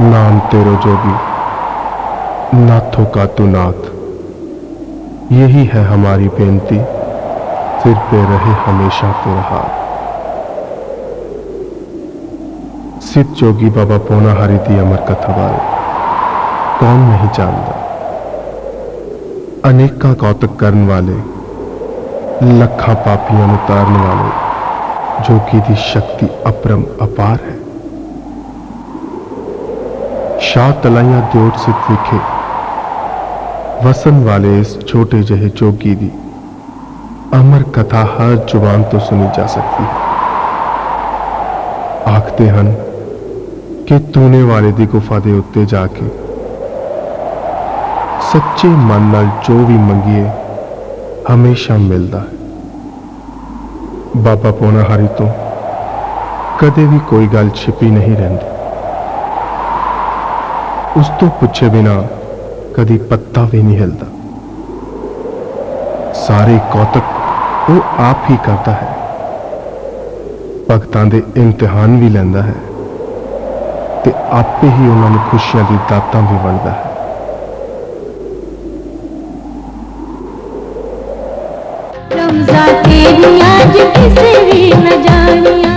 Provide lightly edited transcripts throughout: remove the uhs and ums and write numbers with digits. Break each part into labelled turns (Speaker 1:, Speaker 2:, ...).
Speaker 1: नाम तेरो जोगी, नाथों का तू नाथ। यही है हमारी बेनती, सिर पे रहे हमेशा तेरा हाथ। सिद्ध जोगी बाबा पौनाहारी दी अमर कथा बारे कौन नहीं जानता। अनेका कौतक करने वाले, लखा पापियां नूं तारन वाले जोगी दी शक्ति अपरम अपार है। शाह तलाइयां दियोट सिद्ध विखे वसन वाले इस छोटे जहे जोगी दी अमर कथा हर जुबान तो सुनी जा सकती है। आखते हन कि तूने वाले दी गुफा दे उत्ते जाके सच्चे मन नाल जो भी मंगिए हमेशा मिलता है। बाबा पौनाहारी तो कदे भी कोई गल छिपी नहीं रहती। उस तो पूछे बिना कदी पत्ता भी नहीं हिलता। सारे कौतक वो आप ही करता है। भगतां दे इम्तिहान भी लैंदा है ते आपे ही उन्होंने खुशियां दी दातां भी वंडदा है।
Speaker 2: रमज़ा तेरी आज किसे भी न जानिया।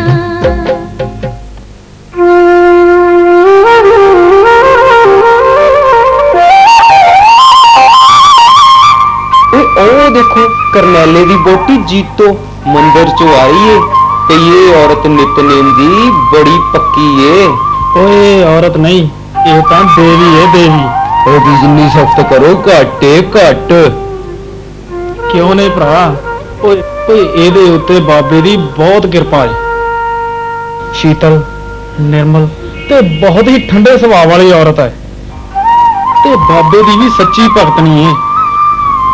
Speaker 3: ओ देखो करनैले दी बोटी जीतो मंदिर चो आई है ते ये औरत नितनेम दी बड़ी पक्की है।
Speaker 4: ओए औरत नहीं, ये तां देवी है देवी।
Speaker 3: ओदी जिन्नी सख्त करो घट है घट।
Speaker 4: क्यों नहीं भरा? ओए ओए ਇਹਦੇ ਉੱਤੇ ਬਾਬੇ ਦੀ ਬਹੁਤ ਕਿਰਪਾ ਹੈ। शीतल निर्मल ਤੇ ਬਹੁਤ ਹੀ ਠੰਡੇ ਸੁਭਾਅ ਵਾਲੀ ਔਰਤ ਹੈ ਤੇ ਬਾਬੇ ਦੀ ਵੀ ਸੱਚੀ ਭਗਤਣੀ ਹੈ।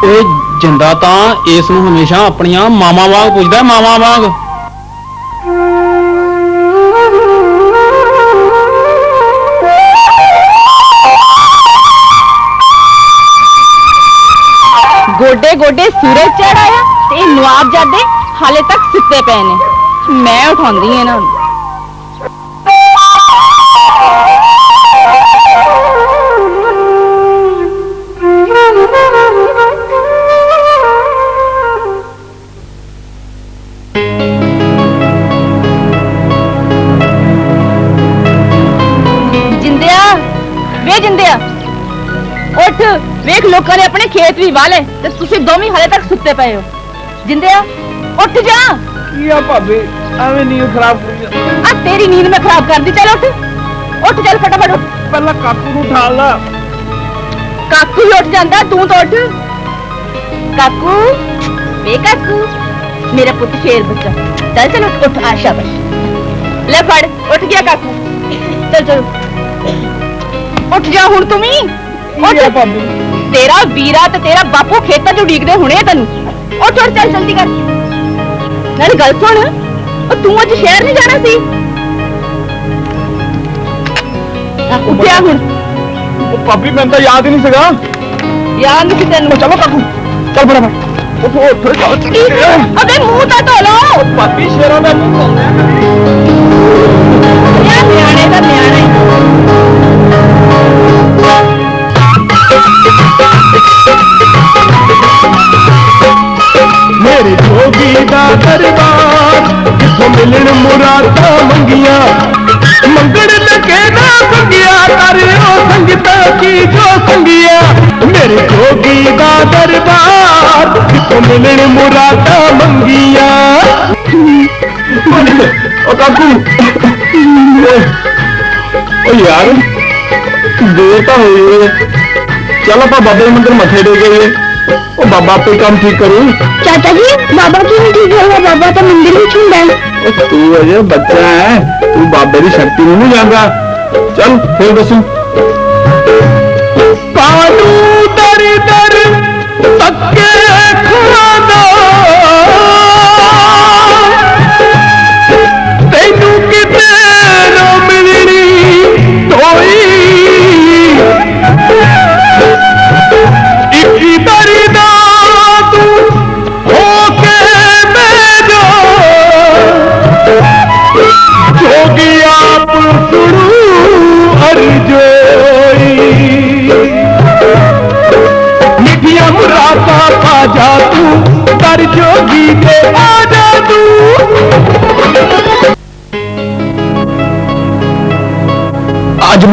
Speaker 4: ਓਏ ਜਿੰਦਾ ਤਾਂ ਇਸ ਨੂੰ ਹਮੇਸ਼ਾ ਆਪਣੀਆਂ ਮਾਵਾਂ ਵਾਂਗ ਪੁੱਛਦਾ, ਮਾਵਾਂ ਵਾਂਗ।
Speaker 5: गोडे गोडे सूरज चढ़ाया ते नवाबजादे हाले तक सुते पे ने। मैं उठांदी है ना। जिंदिया वे जिंदिया उठ, वेख लोगों ने अपने खेत भी वाले ते तुसी दोवें हाले तक सुते पे हो। जिंदिया उठ जा।
Speaker 4: या भाभी एवें नींद खराब कर।
Speaker 5: आ तेरी नींद में खराब कर दी। चल उठ उठ, चल फटाफट उठ।
Speaker 4: पहला काकू ਨੂੰ ਉਠਾ ਲਾ।
Speaker 5: काकू ही उठ जाता, तू तो उठ। काकू वे काकू मेरा पुत्र शेर बच्चा। चल चल उठ उठ, आ शाबाश। ले फड़, उठ गया काकू। चल चल उठ जा हुण तुम ही। उठ तेरा वीरा ते तेरा बापू खेतां चों उडीकदे हुणे तैनूं। उठ उठ, चल जल्दी कर। नाले गल सुन, तू अज शहर नहीं जाना सी? उठिया हुण।
Speaker 4: भाभी मैं तो याद ही नहीं सका।
Speaker 5: याद नहीं तेनूं?
Speaker 4: चलो काकू चल फटाफट उठ उठ।
Speaker 5: अबे मुंह तो धो लो।
Speaker 4: भाभी शेरों का मुंह धोना है।
Speaker 5: यार न्याणे दा न्याणे।
Speaker 1: मेरे जोगी दा दरबार जिथों मिलन मुरादा मंगिया, मंगण लगे ना संगिया कर ओ संगता की जो संगिया। मेरे जोगी दा दरबार जिथों मिलन मुरादा मंगिया। ओ काकू ओ यार देर तो हुई है, चल आप बाबे मंदिर मथे टेक गए। ओ बाबा आपे काम ठीक करू।
Speaker 2: चाचा जी बाबा क्यों नहीं ठीक होगा? बाबा तो मंदिर में छूंदा है।
Speaker 1: तू अजय बच्चा है, तू बाबे की शक्ति नहीं जानता। चल फिर दसू। कानू दर दर तके खाना तेनू किते ना मिलनी तोई। इकी दरी दा तू होके मेरा जोगी आप सुनू अर्ज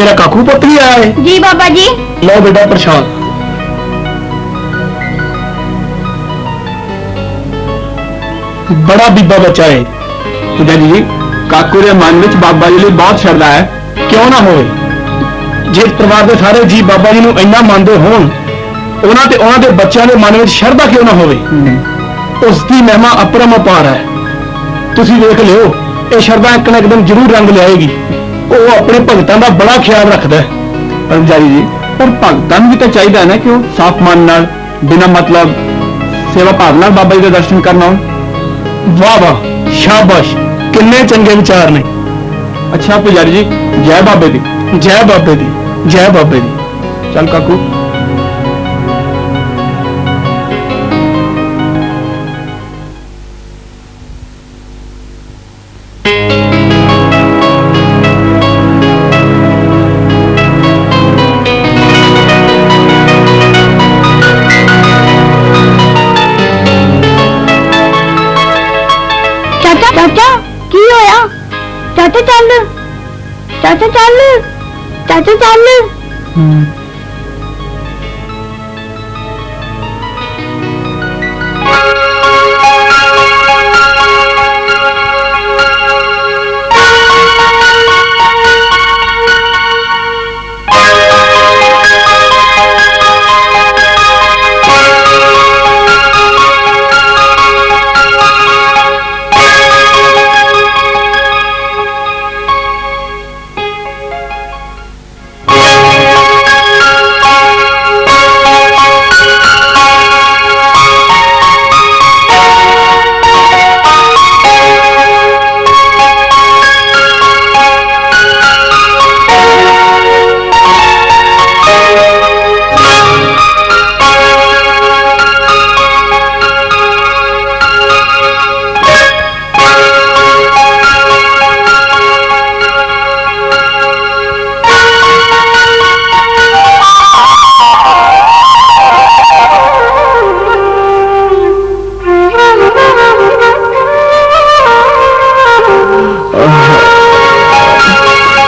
Speaker 4: मेरा काकू पुत्र भी आया है।
Speaker 2: जी बाबा जी।
Speaker 4: लो बेटा प्रसाद। बड़ा बीबा बच्चा है। पुजारी जी काकू के मन में बाबा जी लिए बहुत श्रद्धा है, क्यों ना होवे। जिस परिवार के सारे जी बाबा जी ਨੂੰ ਇੰਨਾ ਮੰਨਦੇ ਹੋਣ, ਉਹਨਾਂ ਦੇ ਬੱਚਿਆਂ ਦੇ ਮਨ ਵਿੱਚ ਸ਼ਰਧਾ ਕਿਉਂ ਨਾ ਹੋਵੇ। ਉਸ ਦੀ ਮਹਿਮਾ ਅਪਰੰਪਾਰ ਹੈ। ਤੁਸੀਂ ਵੇਖ ਲਿਓ, ਇਹ ਸ਼ਰਧਾ ਇੱਕ ਨਾ ਇੱਕ ਦਿਨ ਜ਼ਰੂਰ ਰੰਗ ਲਿਆਏਗੀ। ਉਹ ਆਪਣੇ ਭਗਤਾਂ ਦਾ ਬੜਾ ਖਿਆਲ ਰੱਖਦਾ ਹੈ। ਪੁਜਾਰੀ ਜੀ ਪਰ ਭਗਤਾਂ ਨੂੰ ਵੀ ਤਾਂ ਚਾਹੀਦਾ ਹੈ ਨਾ ਕਿ ਉਹ ਸਾਫ਼ ਮਨ ਨਾਲ ਬਿਨਾਂ ਮਤਲਬ ਸੇਵਾ ਭਾਵ ਨਾਲ ਬਾਬਾ ਜੀ ਦੇ ਦਰਸ਼ਨ ਕਰਨ ਆਉਣ। ਵਾਹ ਵਾਹ, ਸ਼ਾਬਾਸ਼, ਕਿੰਨੇ ਚੰਗੇ ਵਿਚਾਰ ਨੇ। ਅੱਛਾ ਪੁਜਾਰੀ ਜੀ, ਜੈ ਬਾਬੇ ਦੀ, ਜੈ ਬਾਬੇ ਦੀ, ਜੈ ਬਾਬੇ ਦੀ। ਚੱਲ ਕਾਕੂ।
Speaker 2: चाचा की होया? चाचा चल, चाचा चल, चाचा चल।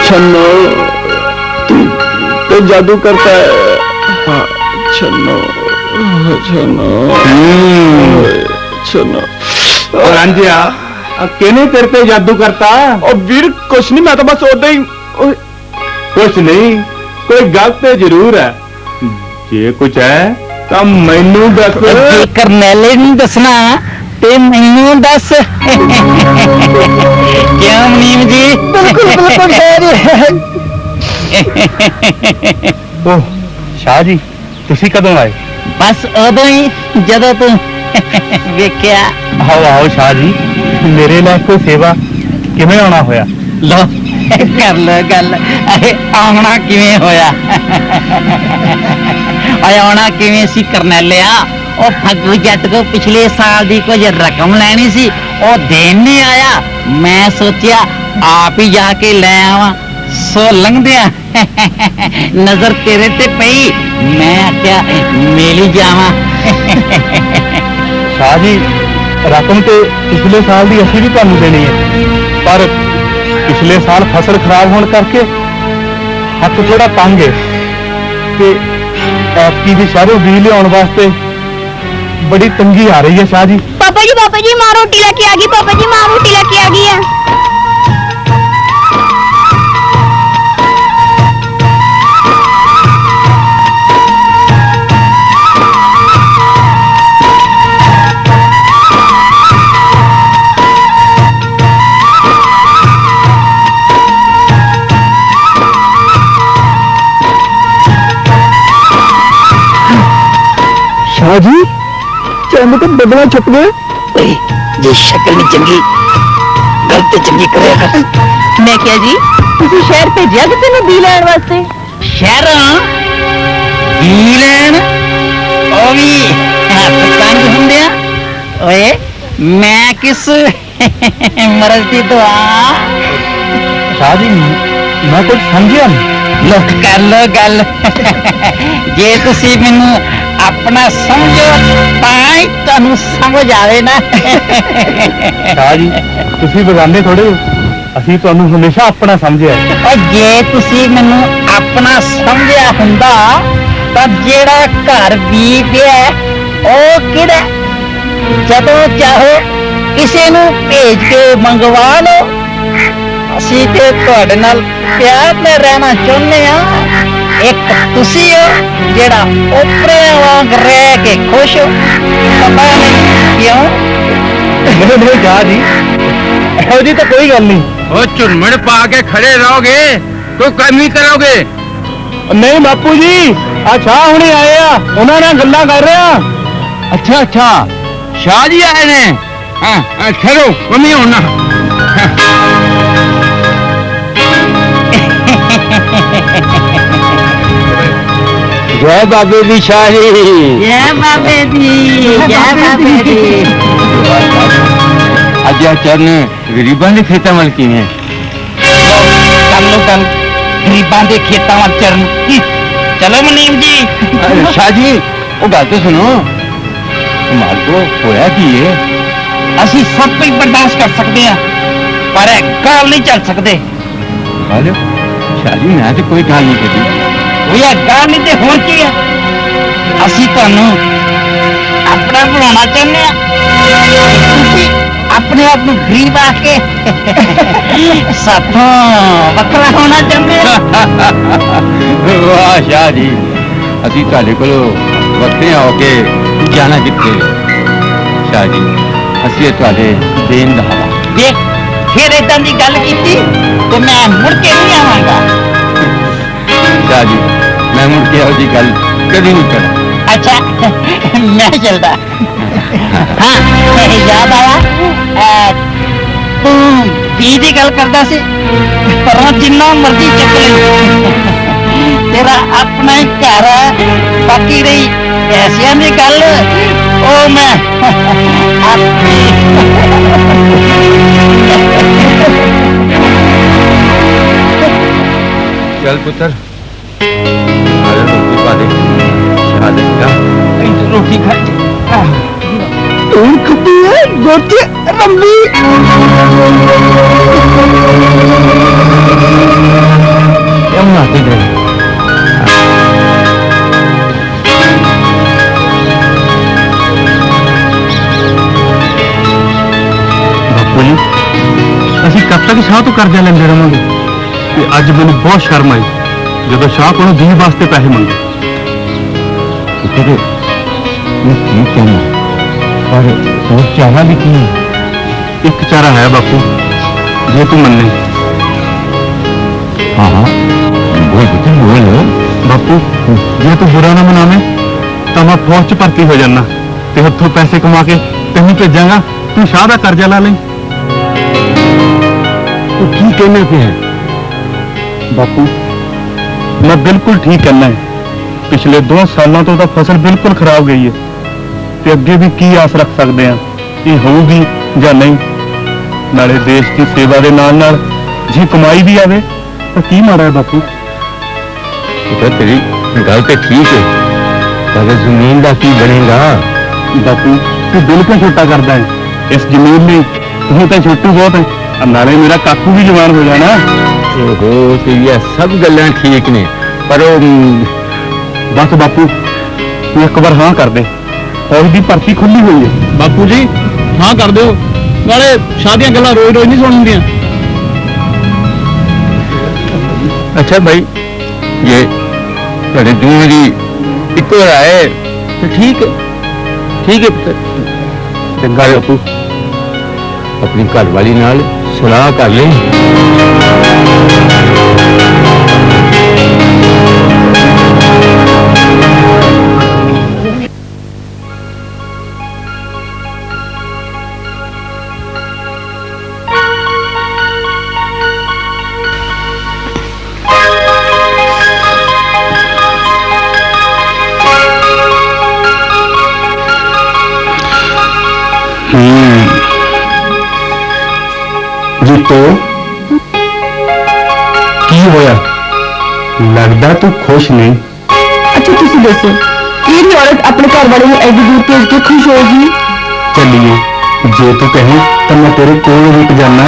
Speaker 1: छन्नो तो जादू करता है। हाँ, छन्नो छन्नो छन्नो।
Speaker 4: रांझिया किने तेरे पे जादू करता?
Speaker 1: और वीर कुछ नहीं, मैं तो बस ओदा ही।
Speaker 4: कुछ नहीं, कोई गल तो जरूर है। जे कुछ है तो मैनू दस।
Speaker 6: करनेले नहीं दसना ते मैनू दस। क्यों मुनीम जी?
Speaker 2: बिल्कुल बिल्कुल
Speaker 4: ओह शाह जी, तुसी कदों आए?
Speaker 6: बस उदों ही जदों तू वेख्या।
Speaker 4: आओ आओ शाह जी, मेरे लिए कोई सेवा किवें आना होया?
Speaker 6: लो कर लो गल। आना किवें होया? आना किवें सी करनेलिया? ਉਹ ਫੱਗੂ ਜੱਟ ਕੋ ਪਿਛਲੇ ਸਾਲ ਦੀ ਕੁਝ ਰਕਮ ਲੈਣੀ ਸੀ, ਉਹ ਦੇਣ ਨਹੀਂ ਆਇਆ। ਮੈਂ ਸੋਚਿਆ ਆਪ ਹੀ ਜਾ ਕੇ ਲੈ ਆਵਾਂ। ਸੋ ਲੰਘਦਿਆਂ ਨਜ਼ਰ ਤੇਰੇ ਤੇ ਪਈ, ਮੈਂ ਆਖਿਆ ਮਿਲ ਹੀ ਜਾਵਾਂ।
Speaker 4: शाह जी रकम तो पिछले साल की असी भी तुहानू देनी है, पर पिछले साल फसल खराब होने करके हथ थोड़ा तंग है ते ऐतकी भी शहरों बीज लियाउण वास्ते बड़ी तंगी आ रही है। शाह जी
Speaker 2: पापा जी माँ रोटी लेके आ गई। पापा जी माँ रोटी लेके आ गई है।
Speaker 1: शाह जी चंद तो बदला छुप गए।
Speaker 6: जे शक्ल नहीं चंगी गलत चंगी करेगा।
Speaker 5: मैं क्या जी, तुसी शहर भेजिया किसी ने बी लैण वास्ते?
Speaker 6: शहर बी लैण? ओ भी हथ तंग हुंदिया। ओए मैं किस मरज दी दुआ?
Speaker 4: शाह जी मैं कुछ समझिया नहीं।
Speaker 6: लो कर लो गल। जे तुसी मैनू अपना समझो तां ही तुहानू समझ आवे ना।
Speaker 4: शाह जी तुसी बगाने थोड़े हो, ਅਸੀਂ ਤੁਹਾਨੂੰ ਹਮੇਸ਼ਾ ਆਪਣਾ ਸਮਝਿਆ ਹੈ।
Speaker 6: ਓ ਜੇ ਤੁਸੀਂ ਮੈਨੂੰ ਆਪਣਾ ਸਮਝਿਆ ਹੁੰਦਾ ਤਾਂ ਜਿਹੜਾ ਘਰ ਬੀਤਿਆ ਉਹ ਕਿਹੜਾ? ਜਦੋਂ ਚਾਹੋ ਕਿਸੇ ਨੂੰ ਭੇਜ ਕੇ ਮੰਗਵਾ ਲਓ। ਅਸੀਂ ਤੇ ਤੁਹਾਡੇ ਨਾਲ ਪਿਆਰ ਨਾਲ ਰਹਿਣਾ ਚਾਹੁੰਦੇ ਆ। ਇੱਕ ਤੁਸੀਂ ਹੋ ਜਿਹੜਾ ਓਪਰਿਆਂ ਵਾਂਗ ਰਹਿ ਕੇ ਖੁਸ਼ ਹੋ। ਪਤਾ ਨਹੀਂ ਕਿਉਂ?
Speaker 4: ਨਹੀਂ ਜਾ ਜੀ, ਇਹੋ ਜੀ ਤਾਂ ਕੋਈ ਗੱਲ ਨਹੀਂ।
Speaker 1: ਉਹ ਝੁਰਮਣ ਪਾ ਕੇ ਖੜੇ ਰਹੋਗੇ ਕੋਈ ਕਮੀ ਕਰੋਗੇ?
Speaker 4: ਨਹੀਂ ਬਾਪੂ ਜੀ, ਆ ਸ਼ਾਹ ਹੁਣੇ ਆਏ ਆ, ਉਹਨਾਂ ਨਾਲ ਗੱਲਾਂ ਕਰ ਰਿਹਾ।
Speaker 1: ਅੱਛਾ ਅੱਛਾ, ਸ਼ਾਹ ਜੀ ਆਏ ਨੇ। ਹਾਂ ਠਹਿਰੋ, ਕਮੀ ਹੋਣਾ।
Speaker 3: ਜੈ ਬਾਬੇ ਦੀ ਸ਼ਾਹੀ।
Speaker 6: ਜੈ ਬਾਬੇ ਦੀ, ਜੈ ਬਾਬੇ ਦੀ।
Speaker 3: ਅੱਜ ਆ ਚਰਨ ਗਰੀਬਾਂ ਦੇ ਖੇਤਾਂ ਵੱਲ ਕਿਵੇਂ?
Speaker 6: ਕੱਲੋ ਕੱਲ ਗਰੀਬਾਂ ਦੇ ਖੇਤਾਂ ਵੱਲ ਚਰਨ। ਚਲੋ ਮਨੀਮ ਜੀ।
Speaker 3: ਸ਼ਾਹ ਜੀ, ਉਹ ਗੱਲ ਤਾਂ ਸੁਣੋ। ਕਮਾਲ ਕੋ ਹੋਇਆ ਕੀ ਹੈ?
Speaker 6: ਅਸੀਂ ਸਭ ਕੁਝ ਬਰਦਾਸ਼ਤ ਕਰ ਸਕਦੇ ਹਾਂ ਪਰ ਇਹ ਗੱਲ ਨਹੀਂ ਚੱਲ ਸਕਦੇ।
Speaker 3: ਹਾਲੇ ਸ਼ਾਹ ਜੀ, ਮੈਂ ਤੇ ਕੋਈ ਗੱਲ ਨਹੀਂ ਕੀਤੀ।
Speaker 6: ਉਹ ਇਹ ਗੱਲ ਨਹੀਂ ਤੇ ਹੋਰ ਕੀ ਹੈ? ਅਸੀਂ ਤੁਹਾਨੂੰ ਆਪਣਾ ਬਣਾਉਣਾ ਚਾਹੁੰਦੇ ਹਾਂ। ਤੁਸੀਂ ਆਪਣੇ ਆਪ ਨੂੰ ਗਰੀਬ ਆ ਕੇ ਸਾਥੋਂ ਵੱਖਰਾ ਹੋਣਾ ਚਾਹੁੰਦੇ ਹੋ।
Speaker 3: ਵਾਹ ਸ਼ਾਹ ਜੀ, ਅਸੀਂ ਤੁਹਾਡੇ ਕੋਲੋਂ ਵੱਖਰੇ ਹੋ ਕੇ ਜਾਣਾ ਕਿੱਥੇ? ਸ਼ਾਹ ਜੀ, ਅਸੀਂ ਤੁਹਾਡੇ ਦੇਣ ਦਾ ਹਵਾ।
Speaker 6: ਦੇਖ, ਫਿਰ ਏਦਾਂ ਦੀ ਗੱਲ ਕੀਤੀ ਤੇ ਮੈਂ ਮੁੜ ਕੇ ਨਹੀਂ ਆਵਾਂਗਾ।
Speaker 3: ਸ਼ਾਹ ਜੀ, ਮੈਂ ਮੁੜ ਕੇ ਇਹੋ ਜਿਹੀ ਗੱਲ ਕਦੀ ਨਹੀਂ ਕਰਾਂ।
Speaker 6: ਅੱਛਾ, ਮੈਂ ਚੱਲਦਾ। ਹਾਂ, ਯਾਦ ਆਇਆ, ਤੂੰ ਵੀ ਦੀ ਗੱਲ ਕਰਦਾ ਸੀ, ਪਰ ਜਿੰਨਾ ਮਰਜ਼ੀ ਚੱਕ ਲੈ, ਤੇਰਾ ਆਪਣਾ ਹੀ ਘਰ ਹੈ। ਬਾਕੀ ਰਹੀ ਪੈਸਿਆਂ ਦੀ ਗੱਲ, ਉਹ ਮੈਂ ਆਪਣੀ।
Speaker 3: ਚੱਲ ਪੁੱਤਰ, ਆਲੇ ਰੋਟੀ ਪਾ ਦੇ। ਸ਼ਹਾਦਤ ਦਾ
Speaker 6: ਰੋਟੀ ਖਾ।
Speaker 1: ਹੁਣ ਖੱਪੀ ਹੈ ਗੋਚੇ ਰੰਬੀ।
Speaker 3: ਯਮਨਾ ਤੇ ਦੇ।
Speaker 4: ਬਾਪੂ ਜੀ, ਅਸੀਂ ਕਦ ਤੱਕ ਸ਼ਾਹ ਤੋਂ ਕਰਜ਼ਾ ਲੈਂਦੇ ਰਵਾਂਗੇ? ਤੇ ਅੱਜ ਮੈਨੂੰ ਬਹੁਤ ਸ਼ਰਮ ਆਈ ਜਦੋਂ ਸ਼ਾਹ ਕੋਲੋਂ ਦੀਨ ਵਾਸਤੇ ਪੈਸੇ ਮੰਗੇ।
Speaker 3: ਪੁੱਤਰ, ਮੈਂ ਕੀ ਕਹਿਣਾ, ਪਰ ਹੋਰ ਚਾਹਨਾ ਵੀ ਕੀ ਹੈ?
Speaker 4: ਇੱਕ ਚਾਰਾ ਹੈ ਬਾਪੂ, ਜੇ ਤੂੰ ਮੰਨੇ।
Speaker 3: ਹਾਂ ਹਾਂ, ਬੋਲ ਪੁੱਤਰ ਬੋਲ।
Speaker 4: ਬਾਪੂ, ਜੇ ਤੂੰ ਬੁਰਾ ਨਾ ਮਨਾਵੇਂ ਤਾਂ ਮੈਂ ਫੌਜ 'ਚ ਭਰਤੀ ਹੋ ਜਾਣਾ ਤੇ ਉੱਥੋਂ ਪੈਸੇ ਕਮਾ ਕੇ ਤੈਨੂੰ ਭੇਜਾਂਗਾ। ਤੂੰ ਸ਼ਾਹ ਦਾ ਕਰਜ਼ਾ ਲਾ ਲੈ।
Speaker 3: ਤੂੰ ਕੀ ਕਹਿਣਾ ਪਿਆ?
Speaker 4: ਬਾਪੂ, ਮੈਂ ਬਿਲਕੁਲ ਠੀਕ ਕਹਿਣਾ ਹੈ। ਪਿਛਲੇ 2 ਸਾਲਾਂ ਤੋਂ ਤਾਂ ਫਸਲ ਬਿਲਕੁਲ ਖਰਾਬ ਗਈ ਹੈ ਤੇ ਅੱਗੇ ਵੀ ਕੀ ਆਸ ਰੱਖ ਸਕਦੇ ਆ? ਇਹ ਹੋਊਗੀ ਜਾਂ ਨਹੀਂ? ਨਾਲੇ ਦੇਸ਼ ਦੀ ਸੇਵਾ ਦੇ ਨਾਲ ਨਾਲ ਜੇ ਕਮਾਈ ਵੀ ਆਵੇ ਤਾਂ ਕੀ ਮਾੜਾ ਹੈ ਬਾਪੂ?
Speaker 3: ਪੁੱਤਰ, ਤੇਰੀ ਗੱਲ ਤੇ ਠੀਕ ਹੈ, ਪਰ ਜ਼ਮੀਨ ਦਾ ਕੀ ਬਣੇਗਾ?
Speaker 4: ਬਾਪੂ, ਤੂੰ ਬਿਲਕੁਲ ਛੋਟਾ ਕਰਦਾ ਹੈ ਇਸ ਜ਼ਮੀਨ ਲਈ। ਤੂੰ ਤਾਂ ਛੋਟੂ ਬਹੁਤ ਹੈ। ਨਾਲੇ ਮੇਰਾ ਕਾਕੂ ਵੀ ਜਵਾਨ ਹੋ ਜਾਣਾ।
Speaker 3: ਓਹੋ, ਤੇ ਇਹ ਸਭ ਗੱਲਾਂ ਠੀਕ ਨੇ, ਪਰ ਉਹ
Speaker 4: ਬਸ ਬਾਪੂ, ਤੂੰ ਇੱਕ ਵਾਰ ਹਾਂ ਕਰ ਦੇ। ਫੌਜ ਦੀ ਭਰਤੀ ਖੁੱਲੀ ਹੋਈ ਹੈ। ਬਾਪੂ ਜੀ, ਹਾਂ ਕਰ ਦਿਓ। ਨਾਲੇ ਸ਼ਾਹ ਦੀਆਂ ਗੱਲਾਂ ਰੋਜ਼ ਰੋਜ਼ ਨਹੀਂ ਸੁਣ ਹੁੰਦੀਆਂ।
Speaker 3: ਅੱਛਾ ਭਾਈ, ਜੇ ਤੁਹਾਡੇ ਦੋਵੇਂ ਦੀ ਇੱਕੋ ਰਾਏ ਤਾਂ ਠੀਕ ਹੈ। ਠੀਕ ਹੈ ਪੁੱਤਰ, ਚੰਗਾ ਬਾਪੂ, ਆਪਣੀ ਘਰ ਵਾਲੀ ਨਾਲ ਸਲਾਹ ਕਰ ਲੈ।
Speaker 4: ਜੀਤੋ, ਕੀ ਹੋਇਆ? ਲੱਗਦਾ ਤੂੰ ਖੁਸ਼ ਨਹੀਂ।
Speaker 5: ਅੱਛਾ ਤੁਸੀਂ ਦੱਸੋ, ਕਿਹੜੀ ਔਰਤ ਆਪਣੇ ਘਰ ਵਾਲੇ ਨੂੰ ਐਡੀ ਦੂਰ ਭੇਜ ਕੇ ਖੁਸ਼ ਹੋਏਗੀ?
Speaker 4: ਚੱਲੀਏ, ਜੇ ਤੂੰ ਕਹੇ ਤਾਂ ਮੈਂ ਤੇਰੇ ਕੋਲ ਰੁਕ ਜਾਣਾ।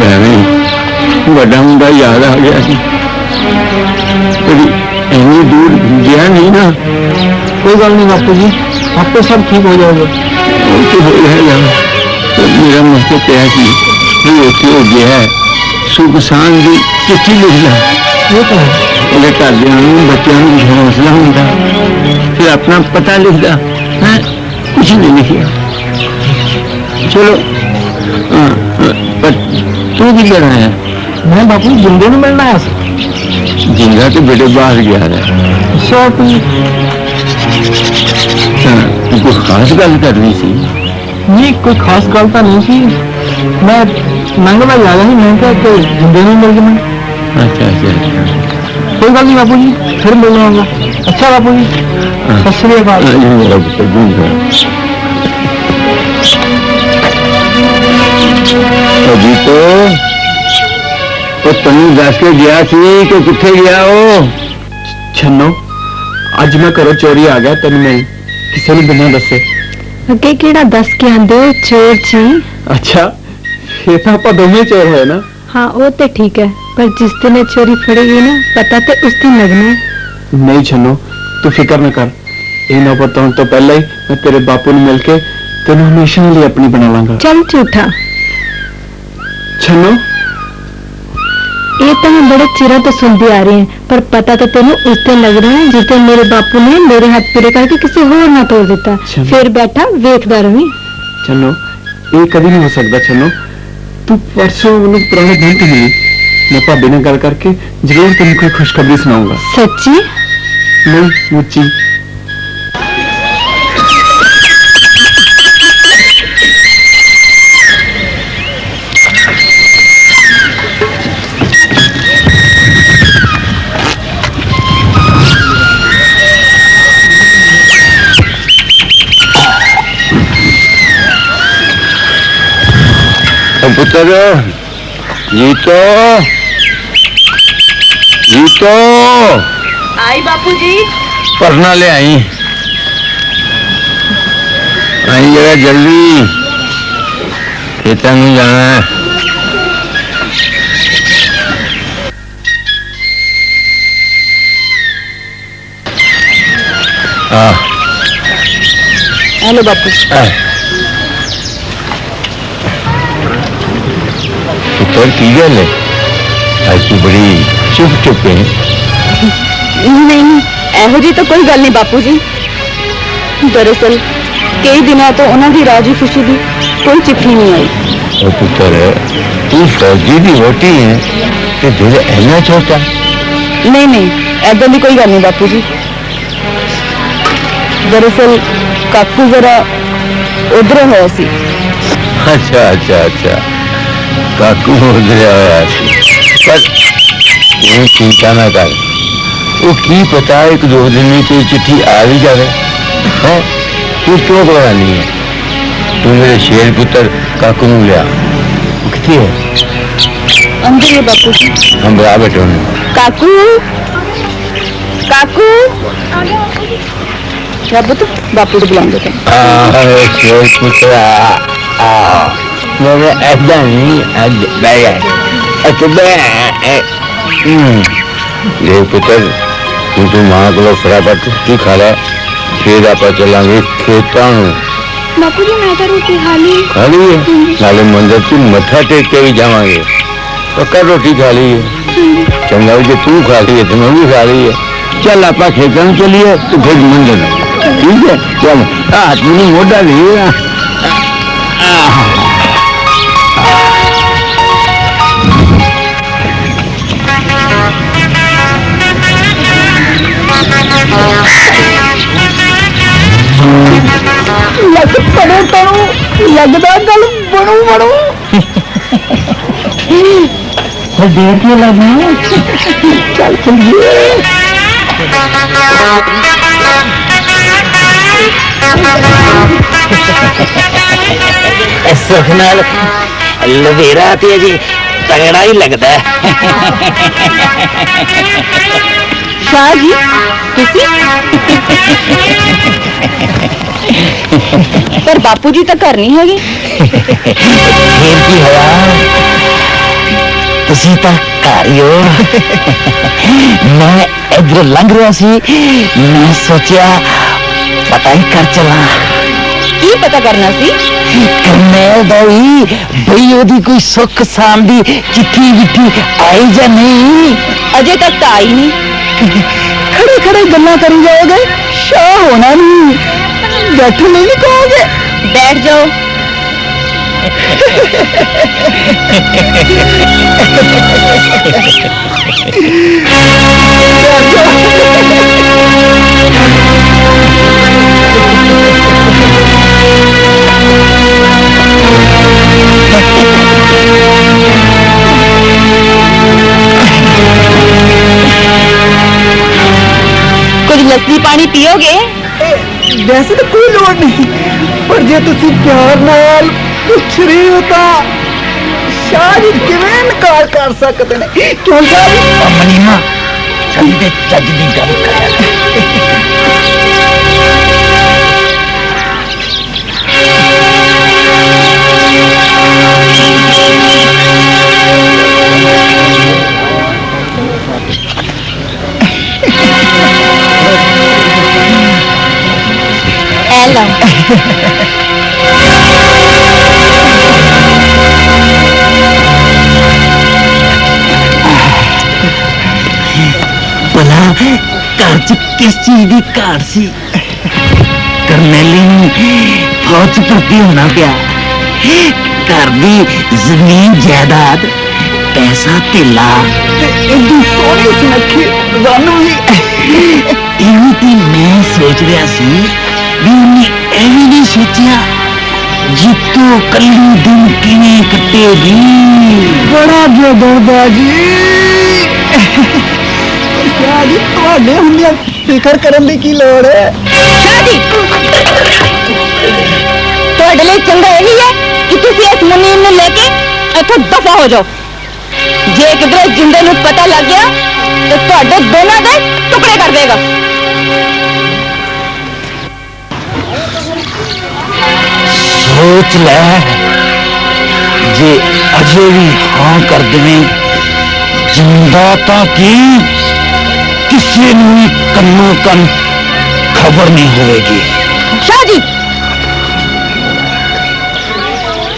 Speaker 3: मैं भी बड़ा मुंडा याद आ गया सी कभी इन्नी दूर गया नहीं ना।
Speaker 4: कोई गल नहीं बापू जी, आपको सब ठीक हो जाएगा।
Speaker 3: वो तो हो जाएगा। तो मेरा मकसद क्या है कि वो हो गया है सुख शांति चिट्ठी लिखना।
Speaker 4: ये तो है।
Speaker 3: ਉਹਦੇ ਘਰਦਿਆਂ ਨੂੰ ਬੱਚਿਆਂ ਨੂੰ ਹੌਸਲਾ ਹੁੰਦਾ ਫਿਰ ਆਪਣਾ ਪਤਾ ਲਿਖਦਾ ਹੈ ਕੁਝ ਨਹੀਂ ਲਿਖਿਆ। ਚਲੋ ਪਰ ਤੂੰ ਕੀ ਕਰਨਾ ਹੈ?
Speaker 4: मैं बापू जिंदे ਨੂੰ मिलना आया सी।
Speaker 3: जिंदा तो बेटे बाहर गया है।
Speaker 4: अच्छा बापू जी।
Speaker 3: कोई खास गल करनी सी?
Speaker 4: नहीं कोई खास गल तो नहीं सी, मैं लंघदा जा रहा ਸੀ, मैं क्या कि जिंदे ਨੂੰ मिल गया।
Speaker 3: अच्छा अच्छा
Speaker 4: कोई गल नहीं बापू जी, फिर मिल लूंगा। अच्छा बापू जी, सत श्री अकाल।
Speaker 3: अभी तो तनु दस के गया सी कि किथे गया वो?
Speaker 4: छन्नो अज मैं घरों चोरी आ गया, तेन मैं किसी ने बिना दसे।
Speaker 2: ਅੱਗੇ ਕਿਹੜਾ ਦੱਸ ਕੇ ਆਂਦੇ ਹੋ ਚੋਰ ਜੀ?
Speaker 4: अच्छा ये तो आप दोवें चोर होए ना।
Speaker 2: हाँ वो तो ठीक है, पर जिस दिन ये चोरी फड़ेगी ना पता तो उस दिन लगना है।
Speaker 4: नहीं छन्नो तू फिक्र न कर, इन्हों पता होने तो पहले ही मैं तेरे बापू ने मिलके तेन हमेशा लिए अपनी बना लांगा।
Speaker 2: चल झूठा,
Speaker 4: छन्नो
Speaker 2: ये तो मैं बड़े चिरों तो सुनती आ रही है, पर पता तो तेन उस दिन लग रहा है जिस दिन मेरे बापू ने मेरे हाथ पूरे करके किसी होर ना तोड़ देता।
Speaker 4: चलो।
Speaker 2: फिर बैठा वेखदा रही।
Speaker 4: छन्नो ये कभी नहीं हो सकता। छन्नो तू परसों मैंने पुराने दिन तो मिली, मैं भाभी ने गल करके जरूर तेन कोई खुशखबरी सुनाऊंगा।
Speaker 2: सच्ची?
Speaker 4: नहीं मुच्ची।
Speaker 3: पुत्र जीतो जीतो
Speaker 5: आई बापू जी।
Speaker 3: पढ़ना ले आई आई जरा जल्दी खेतों में जाना है।
Speaker 5: हेलो बापू।
Speaker 3: पुत्र की गल है आज तू बड़ी चुप चुप है?
Speaker 5: नहीं एहो जी तो कोई गल नहीं बापू जी, दरअसल कई दिनों तो उन्होंने राजी खुशी की कोई चिट्ठी नहीं आई।
Speaker 3: ओ पुत्र तू फौजी की रोटी है तो दिल इतना छोटा?
Speaker 5: नहीं ऐसा भी कोई गल नहीं बापू जी, दरअसल काकू जरा उधर होया सी।
Speaker 3: अच्छा अच्छा अच्छा काकू उधर आया पर तू चिंता ना कर, वो की पता एक दो दिन में कोई चिट्ठी आ भी जाए है। तू क्यों घबरानी है? तू मेरे शेर पुत्र काकू नू लिया कितनी है
Speaker 5: अंदर है बापू जी।
Speaker 3: हम बड़ा बैठे होने
Speaker 5: काकू काकू क्या पुत्र बापू को बुलाएंगे थे।
Speaker 3: शेर पुत्र मेरे ऐसा नहीं देख पुत्र तू मां को फटाफट की खा ला, फिर आप चलांगे खेतों।
Speaker 2: बापू जी मैं तो रोटी खा ली।
Speaker 3: खा ली है नाले मंदिर तू मत्था टेक के भी जावांगे, पक्का रोटी खा ली है। चंगा जी तू खा ली है तो मैं भी खा ली है। चल आप खेतों में चलिए तो फिर मंदिर ठीक है। चल हाथ में मोटा नहीं
Speaker 5: लग पड़े तनु लगदा गल बनू बनू
Speaker 6: देखने लगा
Speaker 5: चल चलिए।
Speaker 6: सुख नाल लवेरा ते जी तगड़ा ही लगता है।
Speaker 5: शाह जी तुसी पर बापू जी तो घर नहीं है।
Speaker 6: फिर की हवा ਤੁਸੀਂ ਤਾਂ ਘਰ ਹੀ ਹੋ। ਮੈਂ ਇੱਧਰ ਲੰਘ ਰਿਹਾ ਸੀ, ਮੈਂ ਸੋਚਿਆ ਪਤਾ ਹੀ ਕਰ ਚਲਾਂ।
Speaker 5: ਕੀ ਪਤਾ ਕਰਨਾ ਸੀ?
Speaker 6: ਕਰਨੈਲ ਦਾ ਵੀ ਬਈ ਉਹਦੀ ਕੋਈ ਸੁੱਖ ਸਾਂਦ ਦੀ ਚਿੱਠੀ ਵਿੱਠੀ ਆਈ ਜਾਂ ਨਹੀਂ?
Speaker 5: ਅਜੇ ਤੱਕ ਤਾਂ ਆਈ ਨਹੀਂ।
Speaker 6: ਖੜੇ ਖੜੇ ਗੱਲਾਂ ਕਰੀ ਜਾਓਗੇ, ਸ਼ਾਹ ਹੋਣਾ ਨਹੀਂ, ਬੈਠਣ ਨਹੀਂ ਕਹੋਗੇ?
Speaker 5: ਬੈਠ ਜਾਓ। कुछ लस्सी पानी पियोगे?
Speaker 6: ਵੈਸੇ ਤਾਂ ਕੋਈ ਲੋੜ ਨਹੀਂ, ਪਰ ਜੇ ਤੁਸੀਂ ਪਿਆਰ ਨਾਲ ਪੁੱਛ ਰਹੇ ਹੋ ਤਾਂ ਸ਼ਾਹ ਜੀ ਕਿਵੇਂ ਇਨਕਾਰ ਕਰ ਸਕਦੇ ਨੇ? ਕਿਉਂ ਸ਼ਾਹ ਜੀ? ਮਨੀਮਾ ਸਹੀ ਦੇ ਚੱਜ ਦੀ ਗੱਲ ਕਰਿਆ।
Speaker 5: Hello.
Speaker 6: ਭਲਾ ਘਰ ਚ ਕਿਸ ਚੀਜ਼ ਦੀ ਘਾਟ ਸੀ? ਕਰਨੈਲੀ ਨੂੰ ਫੌਜ ਚ ਭਰਤੀ ਹੋਣਾ ਪਿਆ। ਘਰ ਦੀ ਜ਼ਮੀਨ ਜਾਇਦਾਦ, ਪੈਸਾ ਧੇਲਾ ਤੇ ਇੰਨੀ ਸੋਹਣੀ ਸੁਨੱਖੀ ਰੰਨ ਵੀ। ਇਹੋ ਤੇ ਮੈਂ ਸੋਚ ਰਿਹਾ ਸੀ ਵੀ ਉਹਨੇ ਐਵੇਂ ਨਹੀਂ ਸੋਚਿਆ ਜਿੱਤੋਂ ਕੱਲੀ ਦਿਨ ਕਿਵੇਂ ਕੱਟੇਗੀ। ਬੜਾ ਜਬਰਦਾ ਜੀ। ਸ਼ਾਹ ਜੀ ਤੁਹਾਡੇ ਹੁੰਦਿਆਂ ਫਿਕਰ ਕਰਨ ਦੀ ਕੀ ਲੋੜ ਹੈ?
Speaker 5: ਸ਼ਾਹ ਜੀ, ਤੁਹਾਡੇ ਲਈ ਚੰਗਾ ਇਹੀ ਹੈ ਕਿ ਤੁਸੀਂ ਇਸ ਮੁਨੀਮ ਨੂੰ ਲੈ ਕੇ ਇੱਥੋਂ ਦਫਾ ਹੋ ਜਾਓ। ਜੇ ਕਿਧਰੇ ਜਿੰਦੇ ਨੂੰ ਪਤਾ ਲੱਗ ਗਿਆ ਤਾਂ ਤੁਹਾਡੇ ਦੋਨਾਂ ਦੇ ਟੁਕੜੇ ਕਰ ਦੇਗਾ।
Speaker 6: ਸੋਚ ਲੈ, ਜੇ ਅਜੇ ਵੀ ਹਾਂ ਕਰ ਦੇਵੇਂ, ਜਿੰਦਾ ਤਾਂ ਕੀ ਕਿਸੇ ਨੂੰ ਵੀ ਕੰਨੋਂ ਕੰਨ ਖਬਰ ਨਹੀਂ ਹੋਵੇਗੀ।
Speaker 5: ਸ਼ਾਹ ਜੀ,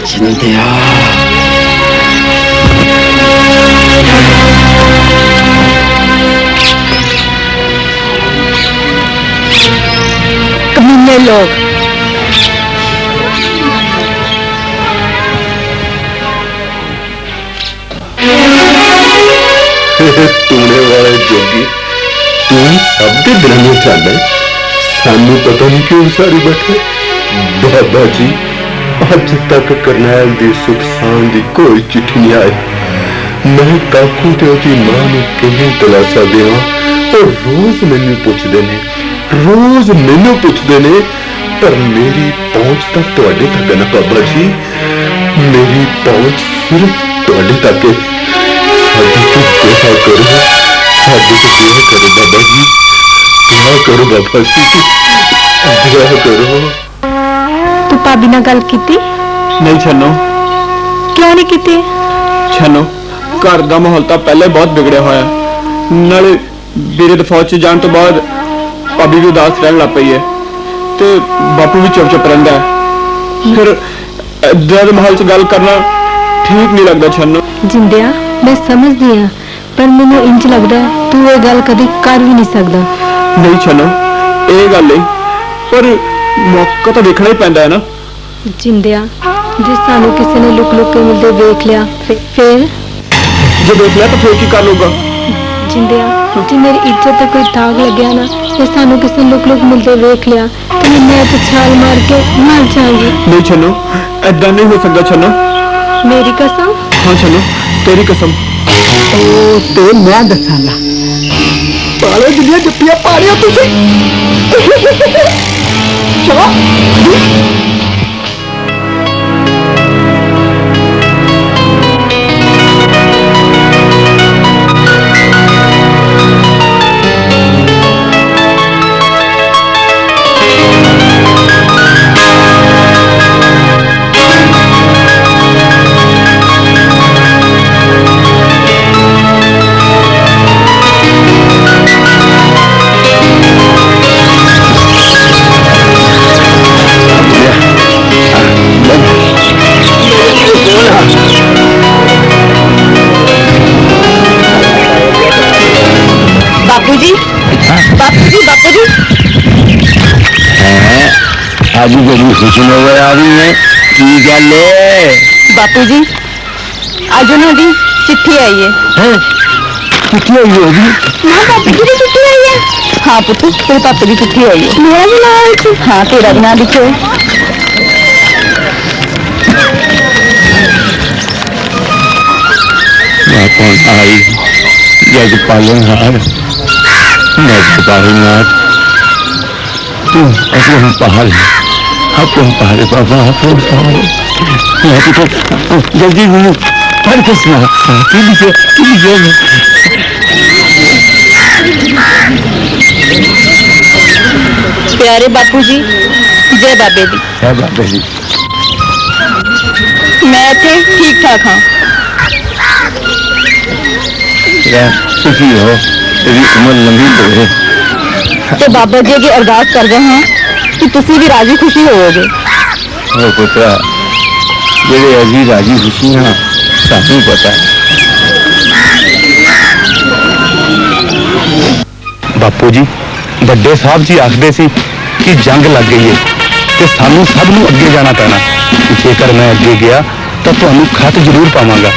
Speaker 6: ਜਿੰਦਿਆ
Speaker 5: कमीने लोग,
Speaker 1: टूने वाले जोगी तू सब के दिल में चल सानू पता नहीं क्यों सारी बैठे। बाबा जी अज तक करनैल दी सुख शान दी कोई चिट्ठी नहीं आई। मैं काकू ते ओदी मां नूं किवें दिलासा देवां? और रोज मैनू पुछदे ने, रोज मैनू पुछदे ने, पर मेरी पहुंच तक तुहाडे तक है ना बाबा जी। मेरी पहुंच सिर्फ तुहाडे तक है। साडी तो दुआ करो, साडी तो दुआ करो बाबा जी, दुआ करो बाबा जी, दुआ करो।
Speaker 2: तू भाभी नाल गल कीती?
Speaker 4: नहीं छन्नो,
Speaker 2: क्यों नहीं कीती?
Speaker 4: छन्नो घर का माहौल तो पहले बहुत बिगड़िया होया, नाले ਵੀਰੇ ਦੇ ਫੌਜ ਚ ਜਾਣ ਤੋਂ ਬਾਅਦ ਭਾਬੀ ਵੀ ਉਦਾਸ ਰਹਿਣ ਲੱਗ ਪਈ ਹੈ ਤੇ ਬਾਪੂ ਵੀ ਚੁੱਪ ਚੁੱਪ ਰਹਿੰਦਾ ਹੈ। ਫਿਰ ਏਦਾਂ ਦੇ ਮਾਹੌਲ 'ਚ ਗੱਲ ਕਰਨਾ ਠੀਕ ਨਹੀਂ ਲੱਗਦਾ ਛੰਨੂ।
Speaker 2: ਜਿੰਦਿਆ मैं समझदी हाँ, पर मैनू इंज लगता है तू ये गल कभी कर भी नहीं सकदा।
Speaker 4: नहीं छन्नू ਇਹ ਗੱਲ ਨਹੀਂ, पर मौका तो देखना ही पैंदा है ना।
Speaker 2: जिंदिया जे सानू किसी ने लुक लुक के मिलते देख लिया फिर
Speaker 4: जो देख लिया तो फिर की कर लूंगा।
Speaker 2: जिंदिया जे मेरी इज्जत ते कोई दाग लग गया ना, जे सानू किसी ने लुक लुक मिलते देख लिया तो मैं तो छाल मार के मर जाऊंगी।
Speaker 4: नहीं छन्नू ऐदा नहीं हो सकता छन्नू।
Speaker 2: मेरी कसम।
Speaker 4: हाँ छन्नू तेरी कसम।
Speaker 6: ਤੇ ਮੈਂ ਦੱਸਾਂਗਾ ਪਾਲੇ ਜਿਹੜੀਆਂ ਜੁੱਤੀਆਂ ਪਾ ਲਿਆ ਤੁਸੀਂ। ਚਲੋ
Speaker 3: आज बड़ी खुश नजर आ रही है, की गल है?
Speaker 5: बापू जी आज उन्होंने चिट्ठी आई है।
Speaker 3: चिट्ठी आई होगी?
Speaker 5: हाँ बापू जी की चिट्ठी आई है। हाँ पुत्र तेरे पापा की चिट्ठी आई है। मेरा भी नाम? हाँ तेरा भी नाम लिखे।
Speaker 3: मैं कौन आई जग पालनहार, मैं पालनहार, तुम अपन पाल, अपन पाल बाबा, अपन पाल। मैं तो जल्दी हूँ, पढ़ के सुना, कीजिए
Speaker 5: प्यारे बापू जी, जय बाबे दी।
Speaker 3: जय बाबे जी।
Speaker 5: मैं इतने ठीक ठाक हाँ।
Speaker 3: सुखी हो, तेरी उम्र लंबी होवे।
Speaker 5: तो बाबा जी की अरदास कर रहे हैं कि तुसी भी राजी खुशी होवोगे।
Speaker 3: ओ पुत्रा, जेड़े अजी राजी खुशी हाँ सानू पता है।
Speaker 1: बापू जी ਵੱਡੇ ਸਾਹਿਬ ਜੀ ਆਖਦੇ ਸੀ ਕਿ ਜੰਗ ਲੱਗ ਗਈ ਹੈ ਤੇ ਸਾਨੂੰ ਸਭ ਨੂੰ ਅੱਗੇ ਜਾਣਾ ਪੈਣਾ। ਜੇਕਰ ਮੈਂ ਅੱਗੇ ਗਿਆ ਤਾਂ ਤੁਹਾਨੂੰ ਖਤ ਜ਼ਰੂਰ ਪਾਵਾਂਗਾ।